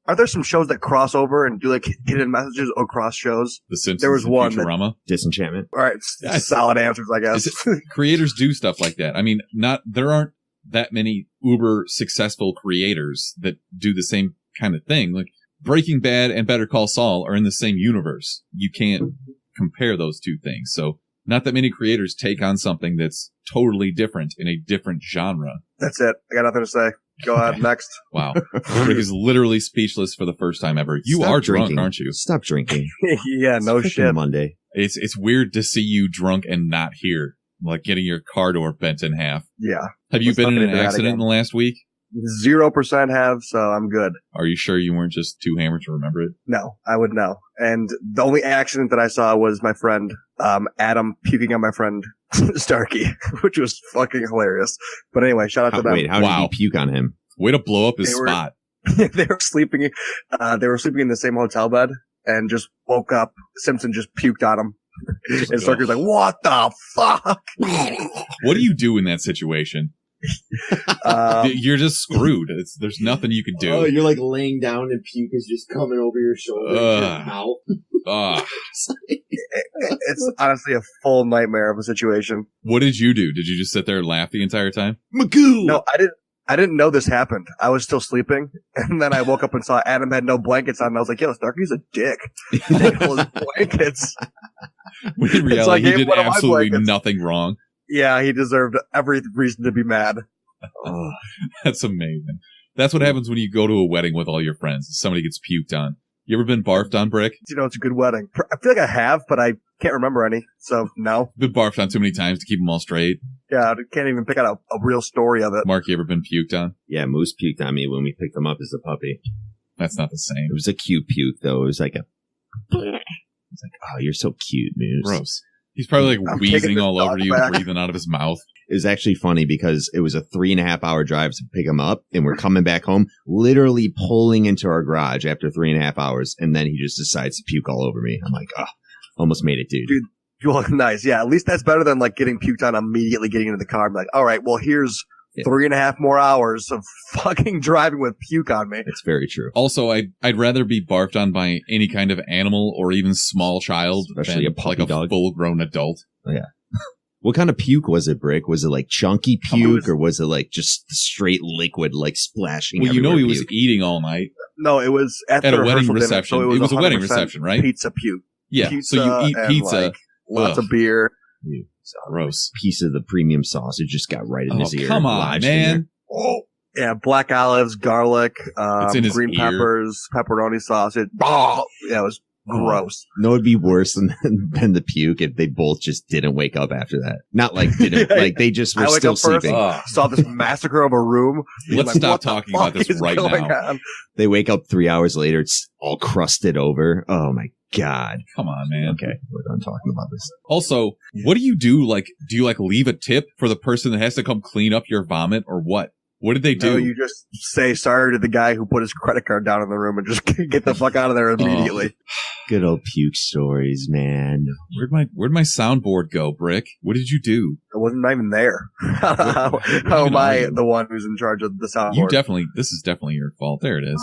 Are there some shows that cross over and do like hidden messages across shows? The Simpsons. There was and one Futurama. Disenchantment. All right, solid answers, I guess. Creators do stuff like that. I mean, there aren't that many uber successful creators that do the same kind of thing. Like Breaking Bad and Better Call Saul are in the same universe. You can't compare those two things. So not that many creators take on something that's totally different in a different genre. That's it. I got nothing to say. Go ahead, next. Wow. Rick is literally speechless for the first time ever. You Stop are drinking. drunk, aren't you? Stop drinking. Yeah, no It's shit. Monday. It's weird to see you drunk and not here, like getting your car door bent in half. Yeah. Have you Let's been not in get an into that accident in again. the last week? 0% have, so I'm good. Are you sure you weren't just too hammered to remember it? No, I would know. And the only accident that I saw was my friend, Adam puking on my friend Starkey, which was fucking hilarious. But anyway, shout out to them. Wait, how Wow. did he puke on him? Way to blow up his They were- spot. They were sleeping in the same hotel bed and just woke up. Simpson just puked on him. And Starkey's like, what the fuck? What do you do in that situation? You're just screwed. There's nothing you can do. Oh, you're like laying down and puke is just coming over your shoulder Ugh. and your mouth. Ugh. It's honestly a full nightmare of a situation. What did you do? Did you just sit there and laugh the entire time? Magoo! No, I didn't know this happened. I was still sleeping, and then I woke up and saw Adam had no blankets on, and I was like, yo, Starkey's a dick. He didn't pull his blankets. When in So I reality, gave he did one of my absolutely blankets. nothing wrong. Yeah, he deserved every reason to be mad. Oh, That's amazing. That's what happens when you go to a wedding with all your friends. Somebody gets puked on. You ever been barfed on, Brick? You know, it's a good wedding. I feel like I have, but I can't remember any. So, no. Been barfed on too many times to keep them all straight. Yeah, I can't even pick out a real story of it. Mark, you ever been puked on? yeah, Moose puked on me when we picked him up as a puppy. That's not the same. It was a cute puke, though. It was like it's like, oh, you're so cute, Moose. Gross. He's probably like I'm wheezing taking all this over dog you, back. breathing out of his mouth. It was actually funny because it was a 3.5 hour drive to pick him up, and we're coming back home, literally pulling into our garage after 3.5 hours, and then he just decides to puke all over me. I'm like, oh, almost made it, dude. You look nice. Yeah, at least that's better than like getting puked on immediately getting into the car. I'm like, all right, well, here's 3.5 more hours of fucking driving with puke on me. It's very true. Also, I'd rather be barfed on by any kind of animal or even small child Especially than a puppy like a dog. full-grown adult. What kind of puke was it, Brick? Was it like chunky puke, was- or was it like just straight liquid, like splashing? Well, you know everywhere he was puke? eating all night No, it was at at the a wedding rehearsal dinner, reception. so It was a wedding 100% reception, right? Pizza puke. Yeah. Pizza So you eat and, pizza. like, lots Ugh. of beer. Gross. Piece of the premium sausage just got right in Oh, his ear. come on, lodged in there. man. Oh, yeah, black olives, garlic, It's in his green ear. peppers, pepperoni sausage. Oh, yeah, it was gross. No, it'd be worse than the puke if they both just didn't wake up after that. Not like didn't, Yeah. like they just were I wake still up first. sleeping. Ugh. Saw this massacre of a room. Let's Like, stop what the talking about fuck this is right going now. on? They wake up 3 hours later. It's all crusted over. Oh my God. Come on, man. Okay, we're done talking about this. Also, what do you do? Like, do you like leave a tip for the person that has to come clean up your vomit or what? What did they do? No, you just say sorry to the guy who put his credit card down in the room and just get the fuck out of there immediately. Good old puke stories, man. Where'd my soundboard go, Brick? What did you do? I wasn't even there. How even am are I you? the one who's in charge of the soundboard? This is definitely your fault. There it is.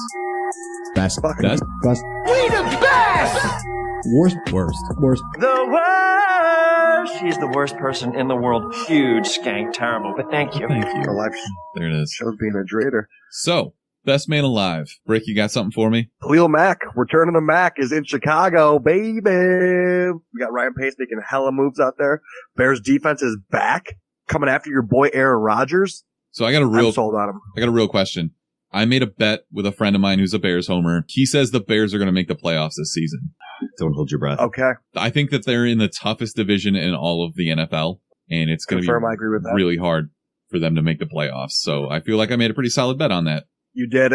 Best, Fuck. best, best, We the best! worst. The worst! She's the worst person in the world. Huge skank, terrible, but thank you. Thank Our you. life There it is. shows being a traitor. So, best man alive. Brick, you got something for me? Khalil Mack, returning to Mack, is in Chicago, baby. We got Ryan Pace making hella moves out there. Bears defense is back, coming after your boy Aaron Rodgers. So I got a I'm real sold on him. question. I made a bet with a friend of mine who's a Bears homer. He says the Bears are going to make the playoffs this season. Don't hold your breath. Okay, I think that they're in the toughest division in all of the NFL, and it's going to confirm. I be agree with that. really hard for them to make the playoffs. So I feel like I made a pretty solid bet on that. You did.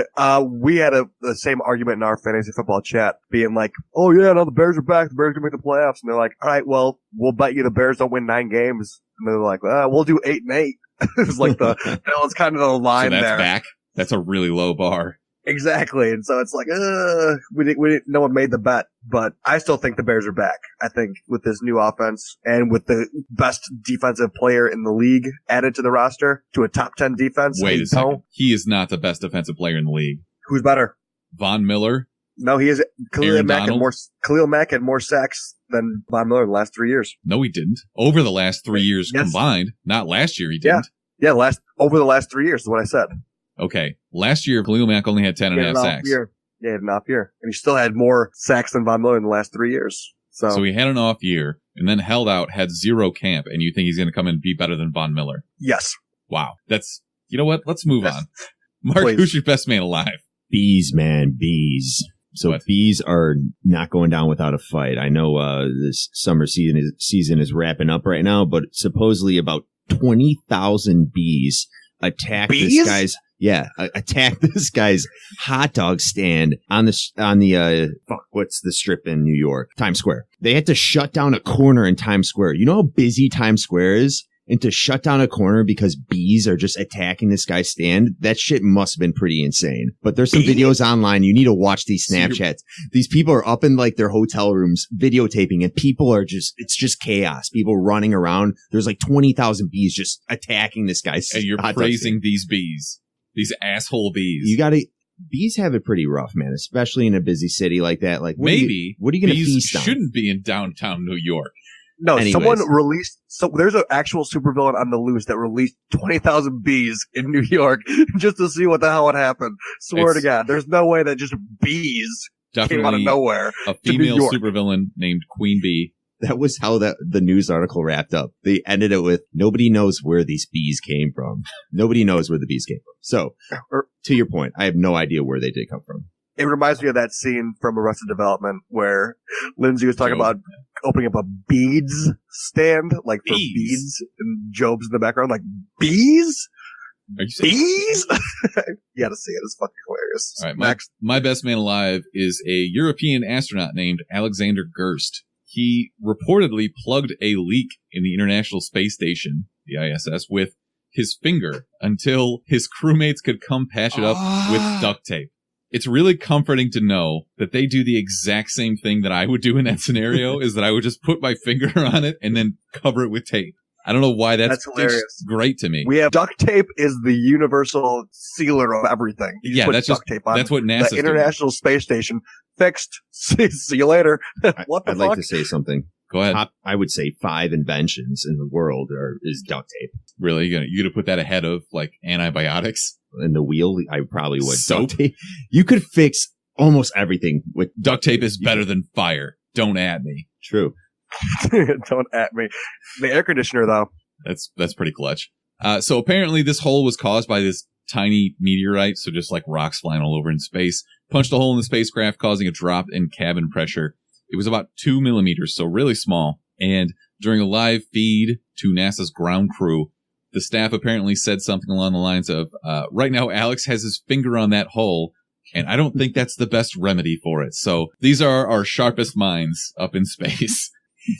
We had the same argument in our fantasy football chat, being like, "Oh yeah, no, the Bears are back. The Bears are gonna make the playoffs." And they're like, "All right, well, we'll bet you the Bears don't win 9 games." And they're like, "We'll do 8-8." It's like that was kind of the line so that's there. Back. That's a really low bar. Exactly. And so it's like, we didn't, no one made the bet, but I still think the Bears are back. I think with this new offense and with the best defensive player in the league added to the roster to a top 10 defense. Wait a second. He is not the best defensive player in the league. Who's better? Von Miller? No, he is. Khalil Mack had more sacks than Von Miller in the last 3 years. No, he didn't. Over the last 3 years combined. Not last year he didn't. Yeah, over the last 3 years is what I said. Okay. Last year, Khalil Mack only had 10.5 sacks. Yeah, he had an off year. And he still had more sacks than Von Miller in the last 3 years. So he had an off year and then held out, had 0 camp, and you think he's going to come and be better than Von Miller? Yes. Wow. You know what? Let's move on. Mark, who's your best man alive? Bees, man. Bees. So bees are not going down without a fight. I know this summer season is wrapping up right now, but supposedly about 20,000 bees attacked this guy's hot dog stand on the what's the strip in New York? Times Square. They had to shut down a corner in Times Square. You know how busy Times Square is? And to shut down a corner because bees are just attacking this guy's stand, that shit must have been pretty insane. But there's some videos online. You need to watch these Snapchats. These people are up in like their hotel rooms videotaping, and people are it's just chaos. People running around. There's like 20,000 bees just attacking this guy's And you're praising these bees. These asshole bees. Bees have it pretty rough, man, especially in a busy city like that. Like, what are you going to feast on? Shouldn't be in downtown New York. No, someone released. So there's an actual supervillain on the loose that released 20,000 bees in New York just to see what the hell would happen. Swear to God, there's no way that just bees came out of nowhere. A female supervillain named Queen Bee. That was how the news article wrapped up. They ended it with, nobody knows where these bees came from. Nobody knows where the bees came from. So, to your point, I have no idea where they did come from. It reminds me of that scene from Arrested Development where Lindsay was talking about opening up a beads stand, like for beads, and Job's in the background, like, bees? Bees? You gotta see it. It's fucking hilarious. All right, my best man alive is a European astronaut named Alexander Gerst. He reportedly plugged a leak in the International Space Station, the ISS, with his finger until his crewmates could come patch it up with duct tape. It's really comforting to know that they do the exact same thing that I would do in that scenario, is that I would just put my finger on it and then cover it with tape. I don't know why that's hilarious. Great to me. We have duct tape is the universal sealer of everything. You put duct tape on. That's what NASA's the International Space Station. Fixed. See you later. What the fuck? I'd like to say something. Go ahead. I would say 5 inventions in the world is duct tape. Really? You gonna put that ahead of like antibiotics? And the wheel, I probably would. Soap? Duct tape. You could fix almost everything with duct tape. Is better than fire. Don't at me. True. Don't at me. The air conditioner, though. That's pretty clutch. So apparently this hole was caused by this tiny meteorite. So just like rocks flying all over in space, punched a hole in the spacecraft, causing a drop in cabin pressure. It was about 2 millimeters, so really small. And during a live feed to NASA's ground crew, the staff apparently said something along the lines of, right now, Alex has his finger on that hole, and I don't think that's the best remedy for it. So these are our sharpest minds up in space.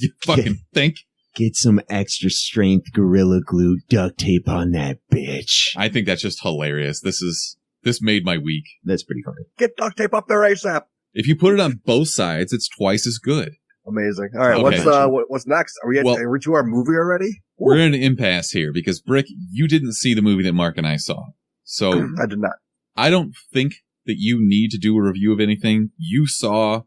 You fucking think? Get some extra strength Gorilla Glue duct tape on that bitch. I think that's just hilarious. This made my week. That's pretty funny. Get duct tape up there ASAP. If you put it on both sides, it's twice as good. Amazing. All right, okay. What's next? Are we to our movie already? We're in an impasse here because, Brick, you didn't see the movie that Mark and I saw. So I did not. I don't think that you need to do a review of anything. You suck.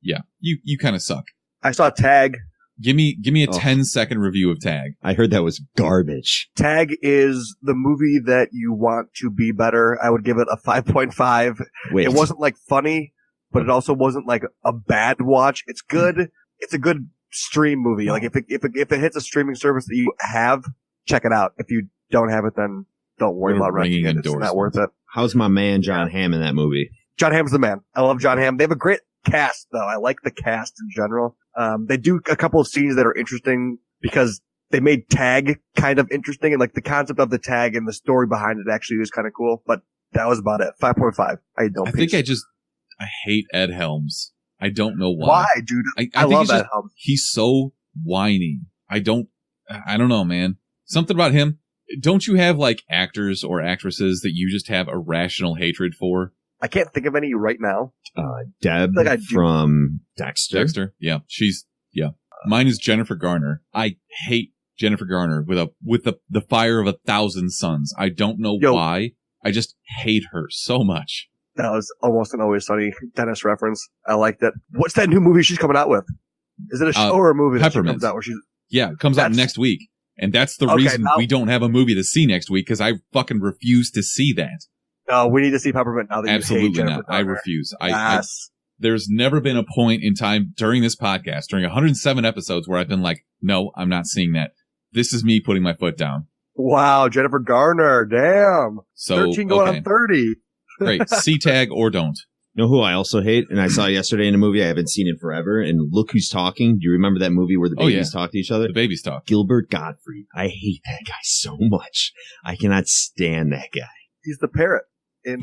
Yeah, you kind of suck. I saw Tag. Give me a 10-second review of Tag. I heard that was garbage. Tag is the movie that you want to be better. I would give it a 5.5. Wait. It wasn't like funny, but it also wasn't like a bad watch. It's good. It's a good stream movie. Like if it hits a streaming service that you have, check it out. If you don't have it, then don't worry about renting it. It's not worth it. How's my man John Hamm in that movie? John Hamm's the man. I love John Hamm. They have a great cast, though. I like the cast in general. They do a couple of scenes that are interesting because they made Tag kind of interesting, and like the concept of the tag and the story behind it actually is kind of cool. But That was about it. 5.5. I think I hate Ed Helms. I don't know why. Why, dude? I think love Ed Helms. He's so whiny. I don't know, man. Something about him. Don't you have like actors or actresses that you just have irrational hatred for? I can't think of any right now. Deb from Dexter. Dexter. Yeah. Mine is Jennifer Garner. I hate Jennifer Garner with the fire of 1,000 suns. I don't know why. I just hate her so much. That was almost an Always Sunny Dennis reference. I liked it. What's that new movie she's coming out with? Is it a show or a movie that she comes out where she's... Yeah, it comes out next week. And that's the reason we don't have a movie to see next week, because I fucking refuse to see that. No, we need to see Peppermint now that Absolutely you hate Jennifer not. Garner. I refuse. Yes. There's never been a point in time during this podcast, during 107 episodes, where I've been like, no, I'm not seeing that. This is me putting my foot down. Wow, Jennifer Garner. Damn. So, 13 going on 30. Great. C-tag or don't. You know who I also hate? And I saw yesterday in a movie. I haven't seen it forever. And Look Who's Talking. Do you remember that movie where the babies talk to each other? The babies talk. Gilbert Gottfried. I hate that guy so much. I cannot stand that guy. He's the parrot. He's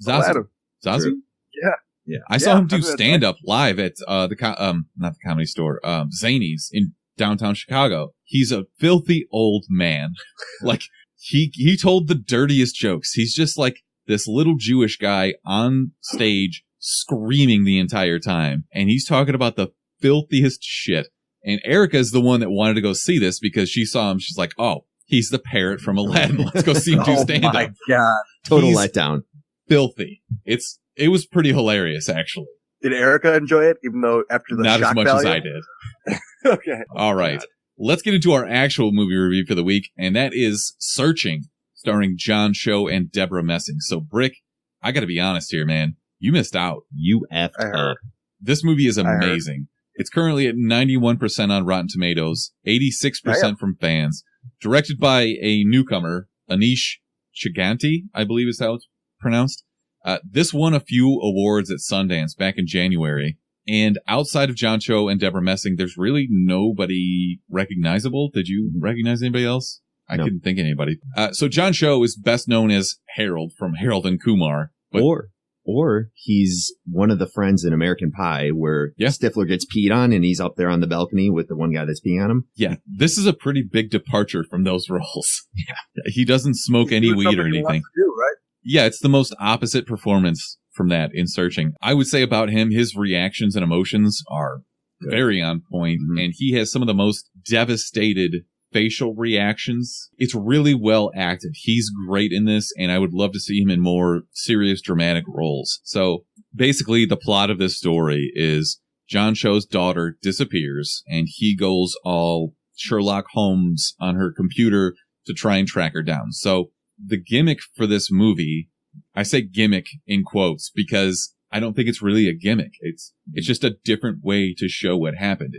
Zazu. Zazu? Yeah. I saw him do stand-up live at not the Comedy Store, Zany's in downtown Chicago. He's a filthy old man. Like, he told the dirtiest jokes. He's just like this little Jewish guy on stage screaming the entire time. And he's talking about the filthiest shit. And Erica's the one that wanted to go see this because she saw him. She's like, oh, he's the parrot from Aladdin. Let's go see him do stand-up. Oh my God. Total letdown. Filthy. It was pretty hilarious, actually. Did Erica enjoy it, even though after the Not shock as much value? as I did. Okay. All right. Let's get into our actual movie review for the week, and that is Searching, starring John Cho and Debra Messing. So, Brick, I gotta be honest here, man. You missed out. You effed up. This movie is amazing. It's currently at 91% on Rotten Tomatoes, 86% from fans. Directed by a newcomer, Anish Chaganty, I believe is how it's pronounced. This won a few awards at Sundance back in January. And outside of John Cho and Debra Messing, there's really nobody recognizable. Did you recognize anybody else? I couldn't think of anybody. So John Cho is best known as Harold from Harold and Kumar. But Or he's one of the friends in American Pie where Stifler gets peed on and he's up there on the balcony with the one guy that's peeing on him. Yeah, this is a pretty big departure from those roles. Yeah, he doesn't smoke any weed or anything. Right? Yeah, it's the most opposite performance from that in Searching. I would say about him, his reactions and emotions are very on point, and he has some of the most devastated facial reactions. It's really well acted. He's great in this, and I would love to see him in more serious dramatic roles. So basically the plot of this story is John Cho's daughter disappears, and he goes all Sherlock Holmes on her computer to try and track her down. So the gimmick for this movie, I say gimmick in quotes because I don't think it's really a gimmick. It's just a different way to show what happened.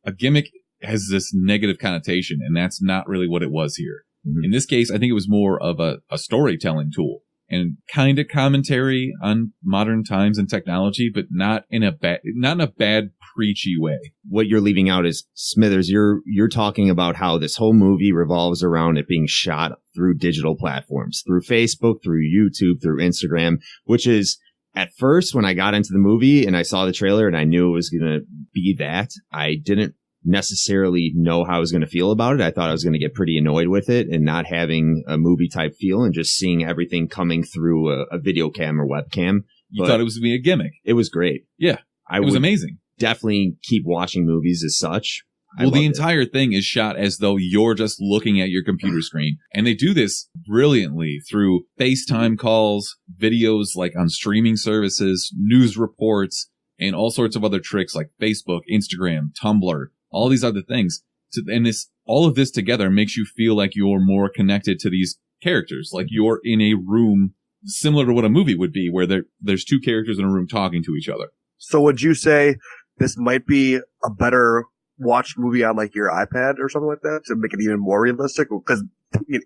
A gimmick has this negative connotation, and that's not really what it was here. Mm-hmm. In this case, I think it was more of a storytelling tool and kind of commentary on modern times and technology, but not in a bad preachy way. What you're leaving out is, Smithers, you're talking about how this whole movie revolves around it being shot through digital platforms, through Facebook, through YouTube, through Instagram, which is, at first, when I got into the movie and I saw the trailer and I knew it was going to be that, I didn't necessarily know how I was going to feel about it. I thought I was going to get pretty annoyed with it and not having a movie type feel and just seeing everything coming through a video cam or webcam. You thought it was going to be a gimmick. It was great. Yeah. It was amazing. Definitely keep watching movies as such. Well, the entire thing is shot as though you're just looking at your computer screen. And they do this brilliantly through FaceTime calls, videos like on streaming services, news reports, and all sorts of other tricks like Facebook, Instagram, Tumblr, all these other things. And all of this together makes you feel like you're more connected to these characters, like you're in a room similar to what a movie would be, where there's two characters in a room talking to each other. So would you say this might be a better watched movie on like your iPad or something like that to make it even more realistic? Because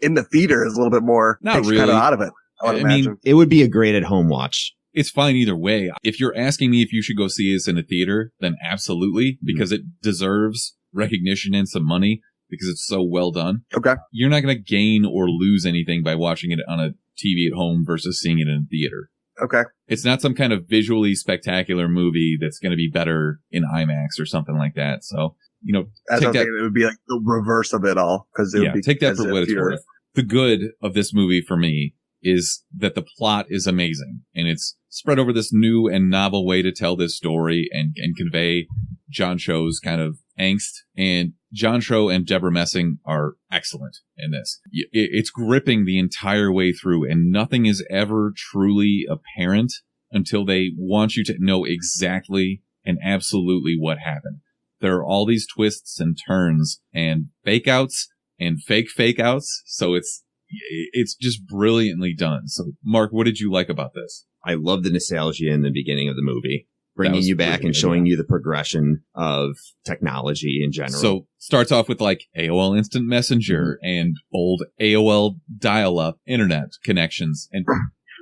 in the theater is a little bit more not really kind of out of it. I would imagine. Mean, it would be a great at home watch. It's fine either way. If you're asking me if you should go see this in a theater, then absolutely, because it deserves recognition and some money because it's so well done. Okay. You're not going to gain or lose anything by watching it on a TV at home versus seeing it in theater. Okay. It's not some kind of visually spectacular movie that's going to be better in IMAX or something like that. So, you know, As I'm thinking, it would be like the reverse of it all. Take that for what it's worth. The good of this movie for me is that the plot is amazing, and it's spread over this new and novel way to tell this story and convey John Cho's kind of angst. And John Cho and Debra Messing are excellent in this. It's gripping the entire way through, and nothing is ever truly apparent until they want you to know exactly and absolutely what happened. There are all these twists and turns and fake outs and fake outs. So it's just brilliantly done. So Mark, what did you like about this? I love the nostalgia in the beginning of the movie, bringing you back and showing you the progression of technology in general. So starts off with like AOL Instant Messenger and old AOL dial-up internet connections. And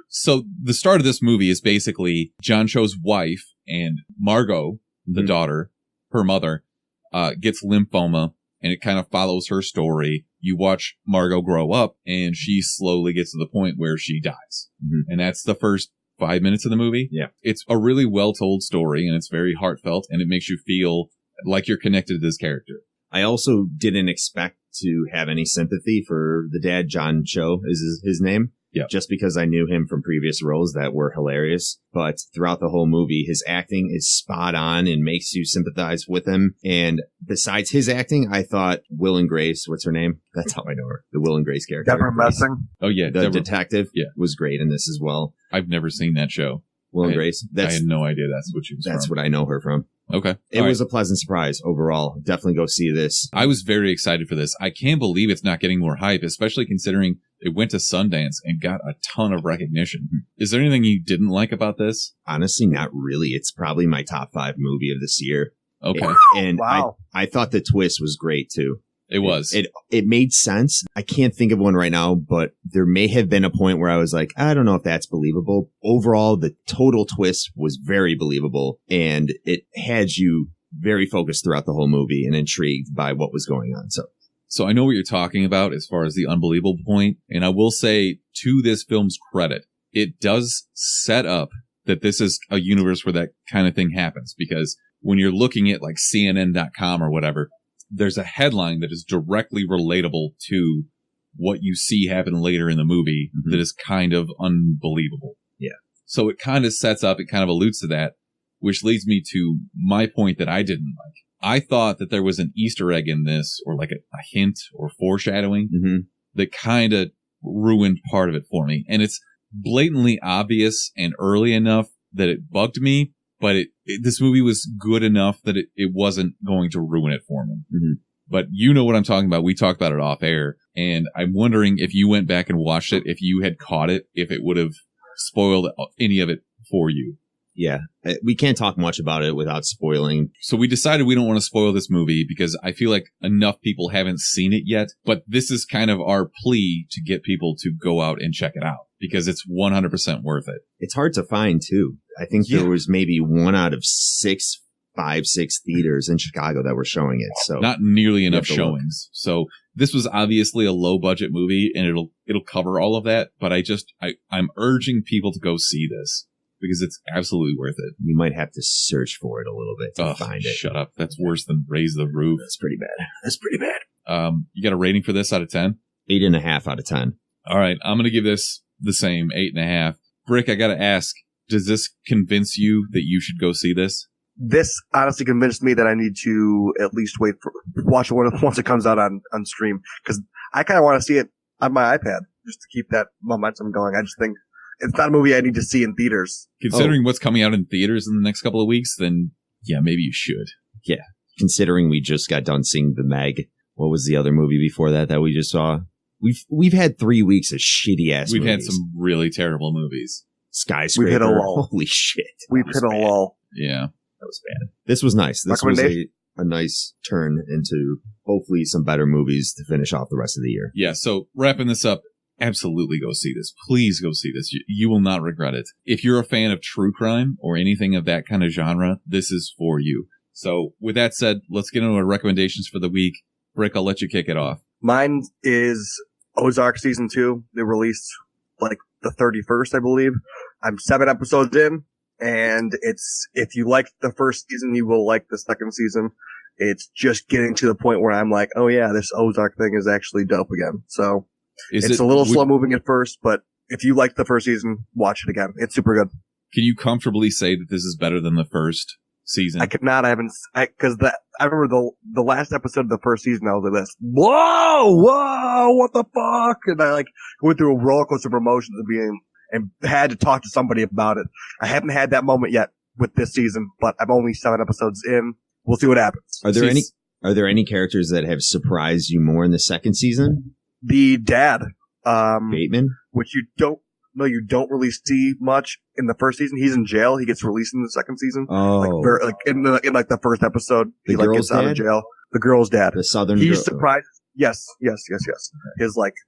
so the start of this movie is basically John Cho's wife and Margot, the daughter, her mother, gets lymphoma, and it kind of follows her story. You watch Margot grow up, and she slowly gets to the point where she dies. And that's the first 5 minutes of the movie. Yeah. It's a really well-told story, and it's very heartfelt, and it makes you feel like you're connected to this character. I also didn't expect to have any sympathy for the dad. John Cho is his name. Yeah. Just because I knew him from previous roles that were hilarious. But throughout the whole movie, his acting is spot on and makes you sympathize with him. And besides his acting, I thought Will and Grace, what's her name? That's how I know her. The Will and Grace character. Debra Messing. Oh, yeah. The Debra, detective was great in this as well. I've never seen that show. Will and Grace. I had no idea that's what she was That's from. what I know her from. Okay. It was a pleasant surprise overall. Definitely go see this. I was very excited for this. I can't believe it's not getting more hype, especially considering it went to Sundance and got a ton of recognition. Is there anything you didn't like about this? Honestly, not really. It's probably my top 5 movie of this year. Okay. And Wow. I thought the twist was great too. It was. It made sense. I can't think of one right now, but there may have been a point where I was like, I don't know if that's believable. Overall, the total twist was very believable, and it had you very focused throughout the whole movie and intrigued by what was going on. So I know what you're talking about as far as the unbelievable point. And I will say, to this film's credit, it does set up that this is a universe where that kind of thing happens. Because when you're looking at like CNN.com or whatever, there's a headline that is directly relatable to what you see happen later in the movie that is kind of unbelievable. Yeah. So it kind of sets up, it kind of alludes to that, which leads me to my point that I didn't like. I thought that there was an Easter egg in this, or like a hint or foreshadowing that kind of ruined part of it for me. And it's blatantly obvious and early enough that it bugged me, but this movie was good enough that it wasn't going to ruin it for me. But you know what I'm talking about. We talked about it off air, and I'm wondering if you went back and watched it, if you had caught it, if it would have spoiled any of it for you. Yeah, we can't talk much about it without spoiling. So we decided we don't want to spoil this movie because I feel like enough people haven't seen it yet. But this is kind of our plea to get people to go out and check it out because it's 100% worth it. It's hard to find, too. I think there was maybe 1 out of 6 theaters in Chicago that were showing it. So not nearly enough showings. So this was obviously a low budget movie, and it'll cover all of that. But I'm urging people to go see this, because it's absolutely worth it. You might have to search for it a little bit to find it. Shut up. That's worse than Raise the Roof. That's pretty bad. You got a rating for this out of 10? 8.5 out of 10. All right. I'm going to give this the same, 8.5. Brick, I got to ask, does this convince you that you should go see this? This honestly convinced me that I need to at least watch it once it comes out on stream, because I kind of want to see it on my iPad just to keep that momentum going. I just think it's not a movie I need to see in theaters. Considering what's coming out in theaters in the next couple of weeks, then yeah, maybe you should. Yeah. Considering we just got done seeing The Meg. What was the other movie before that we just saw? We've had 3 weeks of shitty ass movies. We've had some really terrible movies. Skyscraper. We've hit a lull. Holy shit. We've hit a lull. Yeah. That was bad. This was nice. This was a nice turn into hopefully some better movies to finish off the rest of the year. Yeah. So wrapping this up, absolutely go see this. Please go see this. You will not regret it. If you're a fan of true crime or anything of that kind of genre, this is for you. So with that said, let's get into our recommendations for the week. Rick, I'll let you kick it off. Mine is Ozark Season 2. They released like the 31st, I believe. I'm 7 episodes in, and if you liked the first season, you will like the second season. It's just getting to the point where I'm like, oh yeah, this Ozark thing is actually dope again. So it's a little slow moving at first, but if you liked the first season, watch it again. It's super good. Can you comfortably say that this is better than the first season? I could not. I remember the last episode of the first season. I was like this. Whoa, what the fuck? And I went through a roller coaster of emotions and had to talk to somebody about it. I haven't had that moment yet with this season, but I'm only 7 episodes in. We'll see what happens. Are there any characters that have surprised you more in the second season? The dad, Bateman, which you don't really see much in the first season. He's in jail. He gets released in the second season. Oh, in the first episode, he gets out of jail. The girl's dad, the southern. He's surprised. Yes. His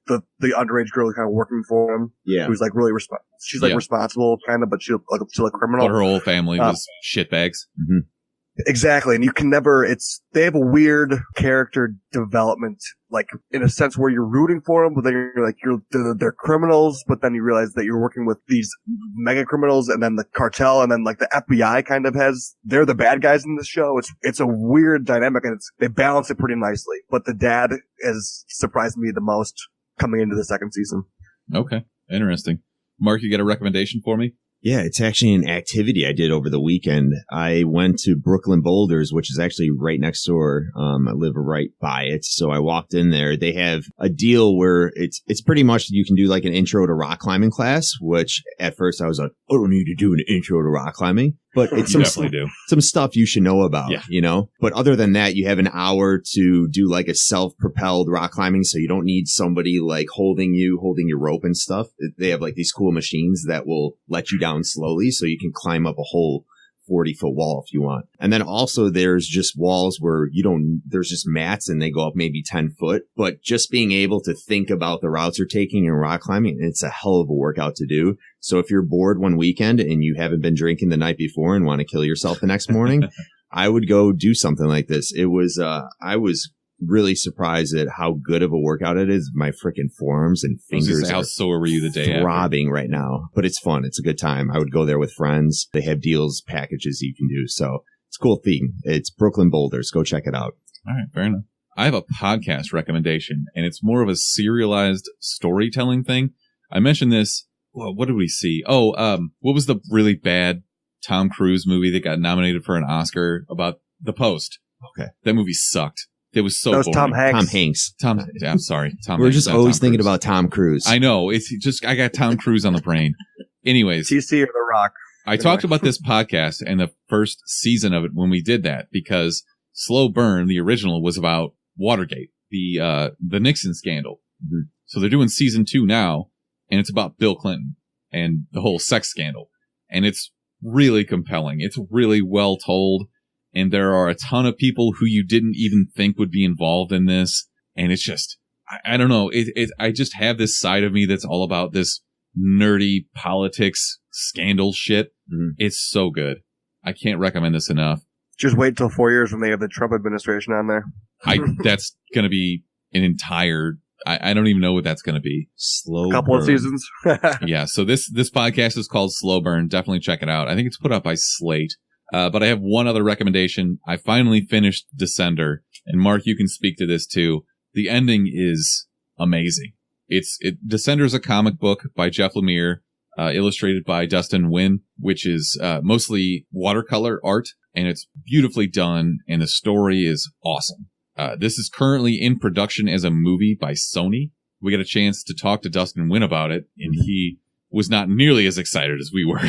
the underage girl is kind of working for him. Yeah, who's really she's responsible, kind of, but she's a criminal. But her whole family was shitbags. Mm-hmm. Exactly, and you can never. They have a weird character development, in a sense where you're rooting for them, but then they're criminals, but then you realize that you're working with these mega criminals, and then the cartel, and then the FBI they're the bad guys in this show. It's a weird dynamic, and they balance it pretty nicely. But the dad has surprised me the most coming into the second season. Okay, interesting. Mark, you got a recommendation for me? Yeah, it's actually an activity I did over the weekend. I went to Brooklyn Boulders, which is actually right next door. I live right by it. So I walked in there. They have a deal where it's pretty much you can do an intro to rock climbing class, which at first I was like, I don't need to do an intro to rock climbing. But it's some stuff you should know about, But other than that, you have an hour to do a self-propelled rock climbing. So you don't need somebody holding your rope and stuff. They have these cool machines that will let you down slowly so you can climb up a whole 40-foot wall if you want. And then also there's just walls where there's just mats and they go up maybe 10 foot. But just being able to think about the routes you're taking in rock climbing, it's a hell of a workout to do. So if you're bored one weekend and you haven't been drinking the night before and want to kill yourself the next morning, I would go do something like this. It was, I was really surprised at how good of a workout it is. My freaking forearms and fingers how sore were you the day throbbing after? Right now, but it's fun. It's a good time. I would go there with friends. They have deals, packages you can do. So it's a cool theme. It's Brooklyn Boulders. Go check it out. All right. Fair enough. I have a podcast recommendation and it's more of a serialized storytelling thing. I mentioned this. Well, what did we see? Oh, what was the really bad Tom Cruise movie that got nominated for an Oscar about The Post? Okay. That movie sucked. It was so boring. Tom Hanks. I'm sorry. Tom We're Hanks, just always thinking about Tom Cruise. I know. It's just, I got Tom Cruise on the brain. Anyways. TC or The Rock. I talked about this podcast and the first season of it when we did that because Slow Burn, the original, was about Watergate, the Nixon scandal. Mm-hmm. So they're doing season 2 now and it's about Bill Clinton and the whole sex scandal. And it's really compelling. It's really well told. And there are a ton of people who you didn't even think would be involved in this. And it's just, I don't know. I just have this side of me that's all about this nerdy politics scandal shit. Mm-hmm. It's so good. I can't recommend this enough. Just wait till 4 years when they have the Trump administration on there. That's going to be an entire, I don't even know what that's going to be. Slow couple burn. Of seasons. Yeah. So this podcast is called Slow Burn. Definitely check it out. I think it's put up by Slate. But I have one other recommendation. I finally finished Descender, and Mark, you can speak to this too. The ending is amazing. Descender is a comic book by Jeff Lemire, illustrated by Dustin Nguyen, which is mostly watercolor art, and it's beautifully done, and the story is awesome. This is currently in production as a movie by Sony. We got a chance to talk to Dustin Nguyen about it, and he was not nearly as excited as we were.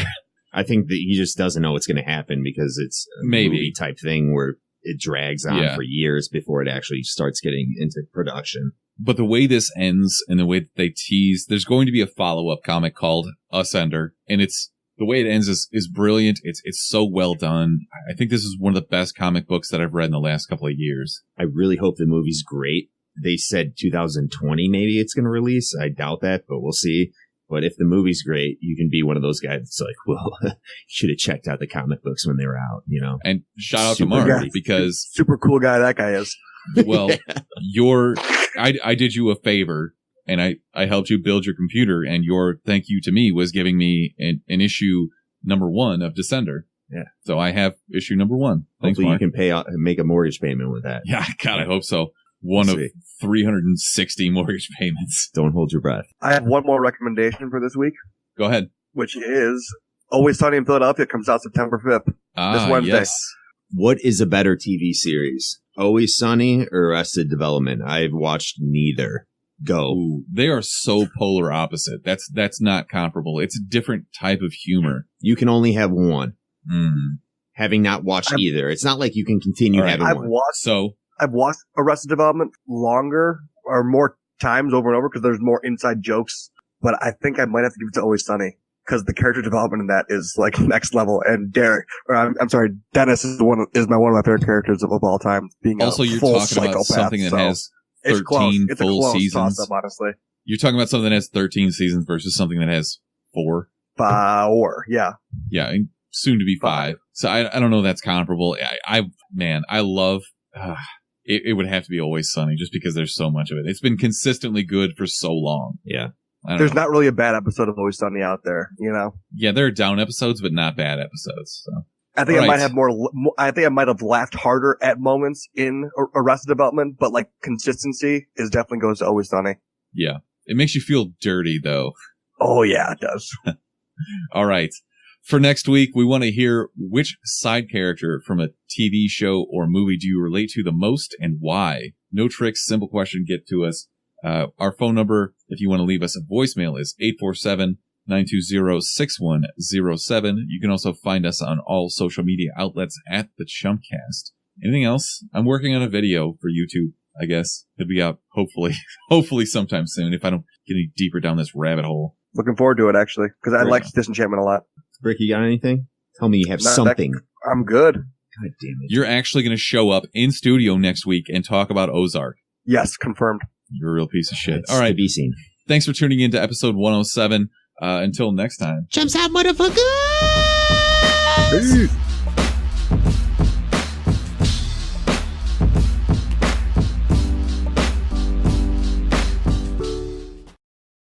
I think that he just doesn't know what's going to happen because it's a movie type thing where it drags on for years before it actually starts getting into production. But the way this ends and the way that they tease, there's going to be a follow-up comic called Ascender, and the way it ends is brilliant. It's so well done. I think this is one of the best comic books that I've read in the last couple of years. I really hope the movie's great. They said 2020 maybe it's going to release. I doubt that, but we'll see. But if the movie's great, you can be one of those guys that's like, well, you should have checked out the comic books when they were out, And shout out to Mark because super cool guy that guy is. Well, I did you a favor and I helped you build your computer, and your thank you to me was giving me an issue number 1 of Descender. Yeah. So I have issue number 1. Thanks, Hopefully Mark. you can make a mortgage payment with that. Yeah, God, I hope so. One of 360 mortgage payments. Don't hold your breath. I have one more recommendation for this week, Go ahead. which is Always Sunny in Philadelphia. It comes out September 5th. This Wednesday. Yes. What is a better TV series? Always Sunny or Arrested Development? I've watched neither. Go. Ooh, they are so polar opposite. That's not comparable. It's a different type of humor. You can only have one. Mm. Having not watched either. It's not like you can continue having I've one. watched Arrested Development longer or more times over and over because there's more inside jokes. But I think I might have to give it to Always Sunny because the character development in that is like next level. And Dennis is one of my favorite characters of all time. Being Also, you're talking about something that has 13 full seasons. Toss-up, honestly. You're talking about something that has 13 seasons versus something that has 4. 4, yeah. Yeah, and soon to be 5. So I don't know if that's comparable. I love, it would have to be Always Sunny just because there's so much of it. It's been consistently good for so long. Yeah. There's not really a bad episode of Always Sunny out there, you know? Yeah, there are down episodes, but not bad episodes. So. I think I might have I think I might have laughed harder at moments in Arrested Development, but like consistency is definitely goes to Always Sunny. Yeah. It makes you feel dirty though. Oh yeah, it does. All right. For next week, we want to hear which side character from a TV show or movie do you relate to the most and why? No tricks, simple question, get to us. Our phone number, if you want to leave us a voicemail, is 847-920-6107. You can also find us on all social media outlets at the Chumpcast. Anything else? I'm working on a video for YouTube, I guess. It'll be out hopefully sometime soon if I don't get any deeper down this rabbit hole. Looking forward to it, actually, because I like Disenchantment a lot. Rick, you got anything? Tell me you have something. I'm good. God damn it. You're actually going to show up in studio next week and talk about Ozark. Yes, confirmed. You're a real piece of shit. It's all right. to be seen. Thanks for tuning in to episode 107. Until next time. Jumps out, motherfucker! Peace.